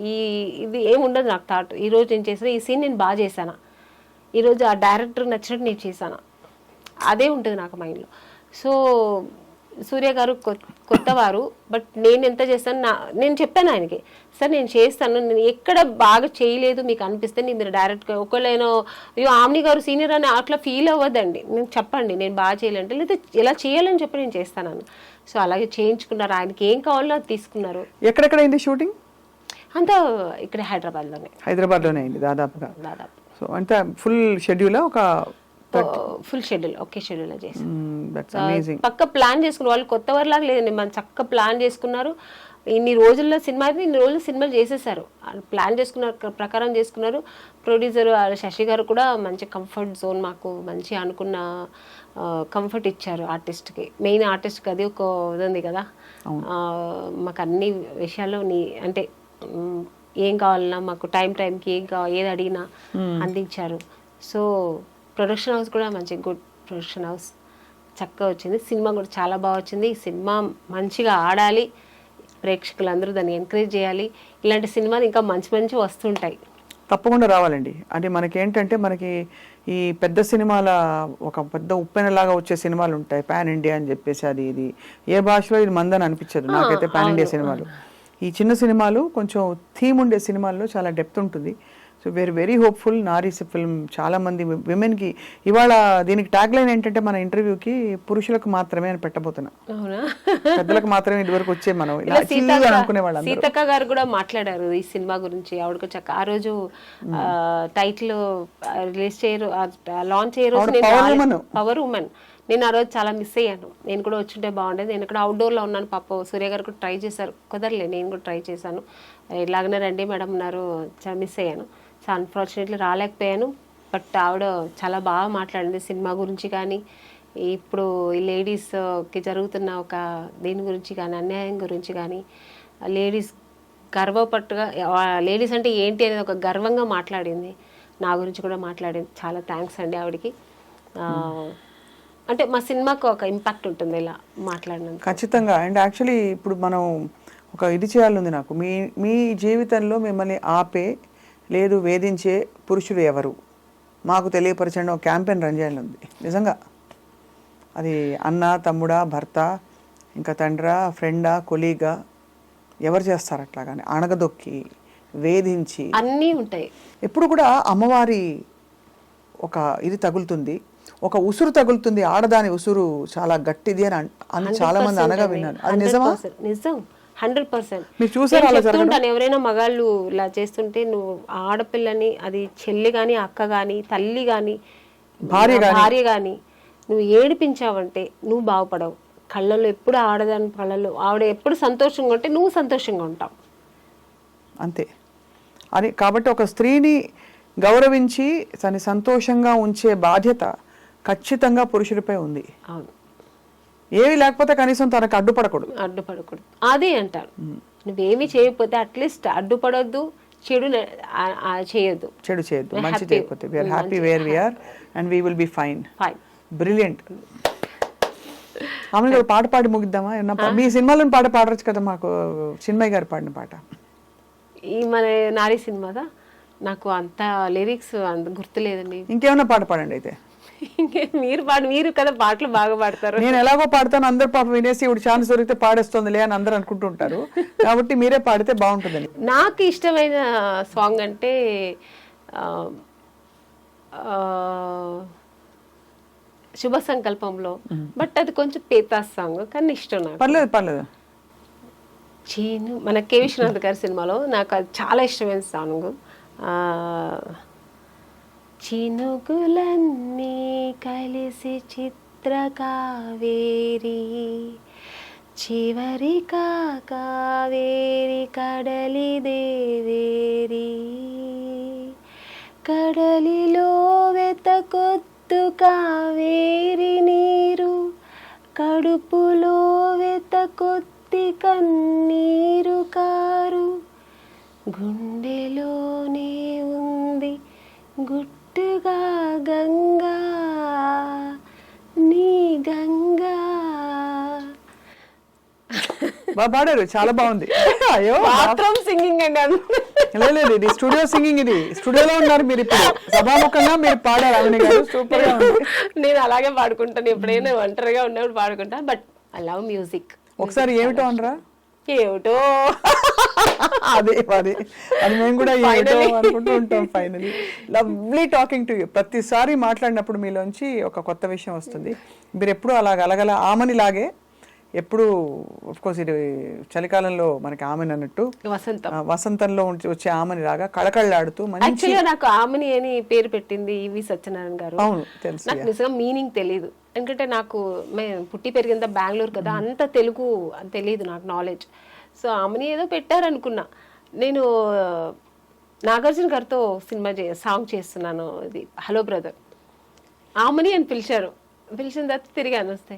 ఇది ఏమి ఉండదు నాకు థాట్. ఈరోజు నేను చేసిన ఈ సీన్ నేను బాగా చేశానా, ఈరోజు ఆ డైరెక్టర్ నచ్చినట్టు నేను చేశానా, అదే ఉంటుంది నాకు మైండ్లో. సో సూర్య గారు కొత్తవారు, బట్ నేను ఎంత చేస్తాను, నేను చెప్పాను ఆయనకి, సార్ నేను చేస్తాను, నేను ఎక్కడ బాగా చేయలేదు మీకు అనిపిస్తే మీరు డైరెక్ట్గా ఒకళ్ళేనో అయ్యో ఆమ్ని గారు సీనియర్ అని అట్లా ఫీల్ అవ్వద్దండి, నేను చెప్పండి నేను బాగా చేయాలంటే, లేదా ఎలా చేయాలని చెప్పి నేను చేస్తాను. సో అలాగే చేయించుకున్నారు, ఆయనకి ఏం కావాలో అది తీసుకున్నారు.
ఎక్కడెక్కడ అయింది షూటింగ్?
అంతా ఇక్కడ హైదరాబాద్లోనే
అయింది దాదాపుగా. సో అంటే ఫుల్ షెడ్యూల్ ఒక
ఫుల్ షెడ్యూల్ ఒకే షెడ్యూల్ చేశాను.
That's amazing.
పక్క ప్లాన్ చేసుకున్నారు వాళ్ళు, కొత్త వారిలాగా లేదండి, మనం చక్కగా ప్లాన్ చేసుకున్నారు. ఇన్ని రోజుల్లో సినిమా అయితే ఇన్ని రోజులు సినిమాలు చేసేసారు, ప్లాన్ చేసుకున్నారు, ప్రకారం చేసుకున్నారు. ప్రొడ్యూసర్ శశి గారు కూడా మంచి కంఫర్ట్ జోన్, మాకు మంచి అనుకున్న కంఫర్ట్ ఇచ్చారు ఆర్టిస్ట్కి. మెయిన్ ఆర్టిస్ట్కి అది ఒక ఇది ఉంది కదా, మాకు అన్ని విషయాల్లో అంటే ఏం కావాలన్నా మాకు టైంకి ఏది అడిగినా అందించారు. సో ప్రొడక్షన్ హౌస్ కూడా మంచి గుడ్ ప్రొడక్షన్ హౌస్, చక్కగా వచ్చింది. సినిమా కూడా చాలా బాగా వచ్చింది. ఈ సినిమా మంచిగా ఆడాలి, ప్రేక్షకులందరూ దాన్ని ఎంకరేజ్ చేయాలి. ఇలాంటి సినిమాలు ఇంకా మంచి మంచి వస్తుంటాయి,
తప్పకుండా రావాలండి. అంటే మనకేంటంటే మనకి ఈ పెద్ద సినిమాల ఒక పెద్ద ఉప్పెనలాగా వచ్చే సినిమాలు ఉంటాయి, పాన్ ఇండియా అని చెప్పేసి అది ఇది ఏ భాషలో ఇది మందని అనిపించదు నాకైతే పాన్ ఇండియా సినిమాలు. ఈ చిన్న సినిమాలు కొంచెం థీమ్ ఉండే సినిమాల్లో చాలా డెప్త్ ఉంటుంది. So we are very hopeful. నారీస్ ఫిల్మ్ చాలా మంది విమెన్కి ఇవాళ దీనికి ట్యాగ్ లైన్ ఏంటంటే మన ఇంటర్వ్యూకి పురుషులకు మాత్రమే అని పెట్టబోతున్నా, పెద్దలకు మాత్రమే ఇదివరకు వచ్చే మనం అనుకునే వాళ్ళు.
సీతక్క గారు కూడా మాట్లాడారు ఈ సినిమా గురించి. ఆవిడకు చక్క ఆ రోజు టైటిల్ రిలీజ్ చేయరు, లాంచ్ చేయరు, పవర్ ఉమెన్. నేను ఆ రోజు చాలా మిస్ అయ్యాను, నేను కూడా వచ్చుంటే బాగుండేది. నేను ఇక్కడ అవుట్డోర్లో ఉన్నాను, పాప సూర్య గారు కూడా ట్రై చేశారు, కుదరలే, నేను కూడా ట్రై చేశాను. ఇలాగనే రండి మేడం అన్నారు, చాలా మిస్ అయ్యాను. So unfortunately రాలేకపోయాను. బట్ ఆవిడ చాలా బాగా మాట్లాడింది సినిమా గురించి కానీ, ఇప్పుడు ఈ లేడీస్కి జరుగుతున్న ఒక దీని గురించి కానీ, అన్యాయం గురించి కానీ, లేడీస్ గర్వపట్టుగా లేడీస్ అంటే ఏంటి అనేది ఒక గర్వంగా మాట్లాడింది. నా గురించి కూడా మాట్లాడింది. చాలా థ్యాంక్స్ అండి ఆవిడకి. అంటే మా సినిమాకు ఒక ఇంపాక్ట్ ఉంటుంది ఇలా మాట్లాడినందుకు.
ఖచ్చితంగా. అండ్ యాక్చువల్లీ ఇప్పుడు మనం ఒక ఇది చేయాలని నాకు, మీ జీవితంలో మిమ్మల్ని ఆపే లేదు వేధించే పురుషుడు ఎవరు మాకు తెలియపరచండి ఒక క్యాంపెయిన్ రన్ చేయాలని ఉంది నిజంగా. అది అన్న, తమ్ముడా, భర్త, ఇంకా తండ్రా, ఫ్రెండా, కొలీగా, ఎవరు చేస్తారు అట్లాగానే అణగదొక్కి వేధించి
అన్నీ ఉంటాయి.
ఎప్పుడు కూడా అమ్మవారి ఒక ఇది తగులుతుంది, ఒక ఉసురు తగులుతుంది, ఆడదాని ఉసురు చాలా గట్టిది అని చాలా మంది అనగా విన్నాను. అది నిజమా?
నిజం, 100%.
మీరు చూసారా?
చెప్తుంటాను ఎవరైనా మగాళ్ళు ఇలా చేస్తుంటే, నువ్వు ఆడపిల్లని, అది చెల్లి కానీ, అక్క కానీ, తల్లి కానీ, భార్య కానీ నువ్వు ఏడిపించావంటే నువ్వు బాగుపడవు. కళ్ళల్లో ఎప్పుడు ఆడదాని కళ్ళల్లో ఆవిడ ఎప్పుడు సంతోషంగా ఉంటే నువ్వు సంతోషంగా ఉంటావు, అంతే.
అది కాబట్టి ఒక స్త్రీని గౌరవించి తను సంతోషంగా ఉంచే బాధ్యత ఖచ్చితంగా పురుషుడిపై ఉంది.
అవును,
ఏవి లేకపోతే కనీసం తనకు అడ్డుపడకూడదు.
అదే అంటారు. నువ్వేమి చేయకపోతే అట్లీస్ట్ అడ్డుపడొద్దు, చెడు చేయొద్దు,
మంచి చేయకపోతే. We are happy where we are and we will be fine. Brilliant. ఆమె పాట పాడి ముగిద్దామా? మీ సినిమాలో పాట పాడవచ్చు కదా మాకు, చిన్మయ్య గారు పాడిన పాట.
ఈ మన నారీ సినిమాదా నాకు అంత లిరిక్స్ అంత గుర్తులేదండి.
ఇంకేమన్నా పాట పాడండి అయితే.
మీరు కదా పాటలు బాగా పాడతారు.
నేను ఎలాగో పాడతాను, అందరు పాప వినేసి ఇప్పుడు ఛాన్స్ దొరికితే పాడేస్తుందిలే అని అందరు అనుకుంటుంటారు, కాబట్టి మీరే పాడితే బాగుంటుందని.
నాకు ఇష్టమైన సాంగ్ అంటే శుభ సంకల్పంలో, బట్ అది కొంచెం పేతాస్ సాంగ్ కానీ ఇష్టం నాకు.
పర్లేదు.
చీను మన కె విశ్వనాథ్ గారి సినిమాలో నాకు అది చాలా ఇష్టమైన సాంగ్. చినుకులన్నీ కలిసి చిత్రకావేరి, చివరి కావేరి కడలి దేవేరి, కడలిలో వెతకొత్తు కావేరి నీరు, కడుపులో వెతకొత్తి కన్నీరు కారు, గుండెలోనే ఉంది గుట్టుగా గంగా, నీ గంగా.
బాగా పాడారు, చాలా బాగుంది. అయ్యో
బాత్రూమ్ సింగింగ్ అండి.
లేదు, ఇది స్టూడియో సింగింగ్. ఇది స్టూడియోలో ఉన్నారు మీరు, ఇప్పుడు సభాముఖంగా మీరు పాడారు. అవన్నీ గారు సూపర్ గా ఉంది.
నేను అలాగే పాడుకుంటాను, ఎప్పుడైనా ఒంటరిగా ఉన్నప్పుడు పాడుకుంటాను. But I love music.
ఒకసారి ఏమిటో అనరా?
ఏమిటో
అదే అది మేము కూడా ఏమిటో అనుకుంటూ ఉంటాం. Finally lovely talking to you. ప్రతిసారి మాట్లాడినప్పుడు మీలోంచి ఒక కొత్త విషయం వస్తుంది. మీరు ఎప్పుడు అలాగ అలగల ఆమని లాగే ఎప్పుడు కోర్స్ ఇది చలికాలంలో మనకి ఆమెని అన్నట్టు
వసంతం.
వసంతంలో వచ్చే ఆమెని లాగా కళకళలాడుతూ మంచి.
యాక్చువల్గా నాకు ఆమెని అని పేరు పెట్టింది ఈవి సత్యనారాయణ గారు.
అవును తెలుసు.
నాకు నిజంగా మీనింగ్ తెలియదు, ఎందుకంటే నాకు మేము పుట్టి పెరిగిందా బెంగళూరు కదా, అంత తెలుగు తెలియదు నాకు నాలెడ్జ్. సో ఆమెని ఏదో పెట్టారనుకున్నా. నేను నాగార్జున గారితో సినిమా సాంగ్ చేస్తున్నాను, ఇది హలో బ్రదర్. ఆమెని అని పిలిచారు, పిలిచిన తర్వాత తిరిగాను వస్తే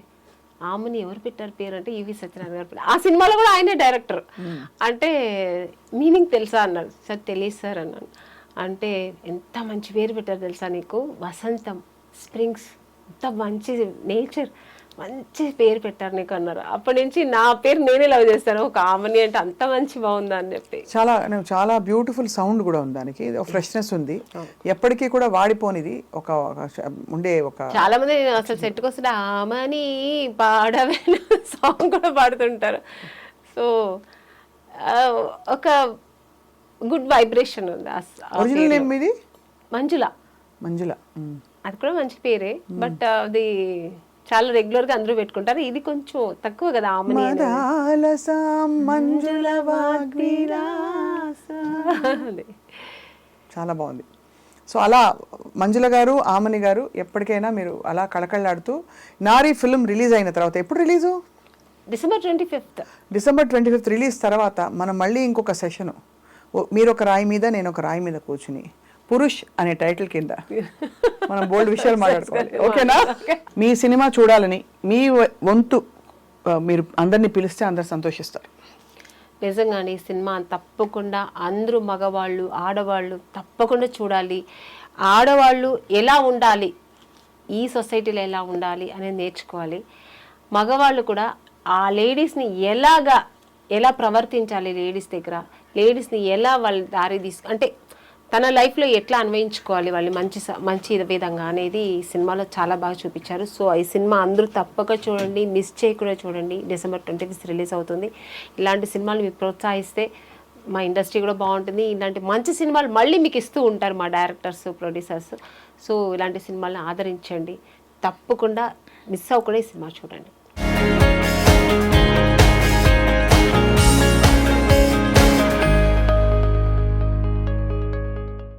ఆమెని ఎవరు పెట్టారు పేరు అంటే ఈవి సత్యనారాయణ గారు పెట్టారు. ఆ సినిమాలో కూడా ఆయనే డైరెక్టర్. అంటే మీనింగ్ తెలుసా అన్నాడు. సార్ తెలియదు సార్ అన్నాను. అంటే ఎంత మంచి పేరు పెట్టారు తెలుసా నీకు, వసంతం, స్ప్రింగ్స్, ఎంత మంచి నేచర్, మంచి పేరు పెట్టారు నీకు అన్నారు. అప్పటి నుంచి నా పేరు నేనే లవ్ చేస్తాను, ఒక ఆమెని అంటే అంత మంచి బాగుందా అని చెప్పి.
చాలా బ్యూటిఫుల్ సౌండ్ కూడా ఉంది దానికి, ఫ్రెష్నెస్ ఉంది, ఎప్పటికీ కూడా వాడిపోనిది. ఒక ఉండే ఒక
చాలా మంది అసలు సెట్కి వస్తే ఆమెని పాడవే సాంగ్ కూడా పాడుతుంటారు. సో ఒక గుడ్ వైబ్రేషన్ ఉంది.
ఒరిజినల్ నేమ్ మీది?
మంజుల.
మంజుల,
అది కూడా మంచి పేరే, బట్ అది చాలా రెగ్యులర్ గా అందరూ పెట్టుకుంటారు. ఇది కొంచెం తక్కువ కదా ఆమెని.
చాలా బాగుంది. సో అలా మంజుల గారు, ఆమని గారు ఎప్పటికైనా మీరు అలా కళకళలాడుతూ. నారీ ఫిల్మ్ రిలీజ్ అయిన తర్వాత, ఎప్పుడు release?
December 25th.
December 25th release తర్వాత మనం మళ్ళీ ఇంకొక సెషను, మీరు ఒక రాయి మీద నేను ఒక రాయి మీద కూర్చుని పురుష్ అనే టైటిల్ కింద మనం బోల్డ్ విషయాలు మాట్లాడుకోవాలి. ఓకేనా? మీ సినిమా చూడాలని మీ వంతు మీరు అందరినీ పిలిస్తే అందరు సంతోషిస్తారు.
నిజంగానే ఈ సినిమా తప్పకుండా అందరూ మగవాళ్ళు ఆడవాళ్ళు తప్పకుండా చూడాలి. ఆడవాళ్ళు ఎలా ఉండాలి, ఈ సొసైటీలో ఎలా ఉండాలి అనేది నేర్చుకోవాలి. మగవాళ్ళు కూడా ఆ లేడీస్ని ఎలా ప్రవర్తించాలి, లేడీస్ దగ్గర లేడీస్ని ఎలా వాళ్ళ దారి అంటే తన లైఫ్లో ఎట్లా అన్వయించుకోవాలి వాళ్ళు మంచి విధంగా అనేది ఈ సినిమాలో చాలా బాగా చూపించారు. సో ఈ సినిమా అందరూ తప్పక చూడండి, మిస్ చేయకుండా చూడండి. డిసెంబర్ 25th రిలీజ్ అవుతుంది. ఇలాంటి సినిమాలు మీరు ప్రోత్సహిస్తే మా ఇండస్ట్రీ కూడా బాగుంటుంది. ఇలాంటి మంచి సినిమాలు మళ్ళీ మీకు ఇస్తూ ఉంటారు మా డైరెక్టర్స్, ప్రొడ్యూసర్స్. సో ఇలాంటి సినిమాలను ఆదరించండి, తప్పకుండా మిస్ అవ్వకుండా ఈ సినిమా చూడండి.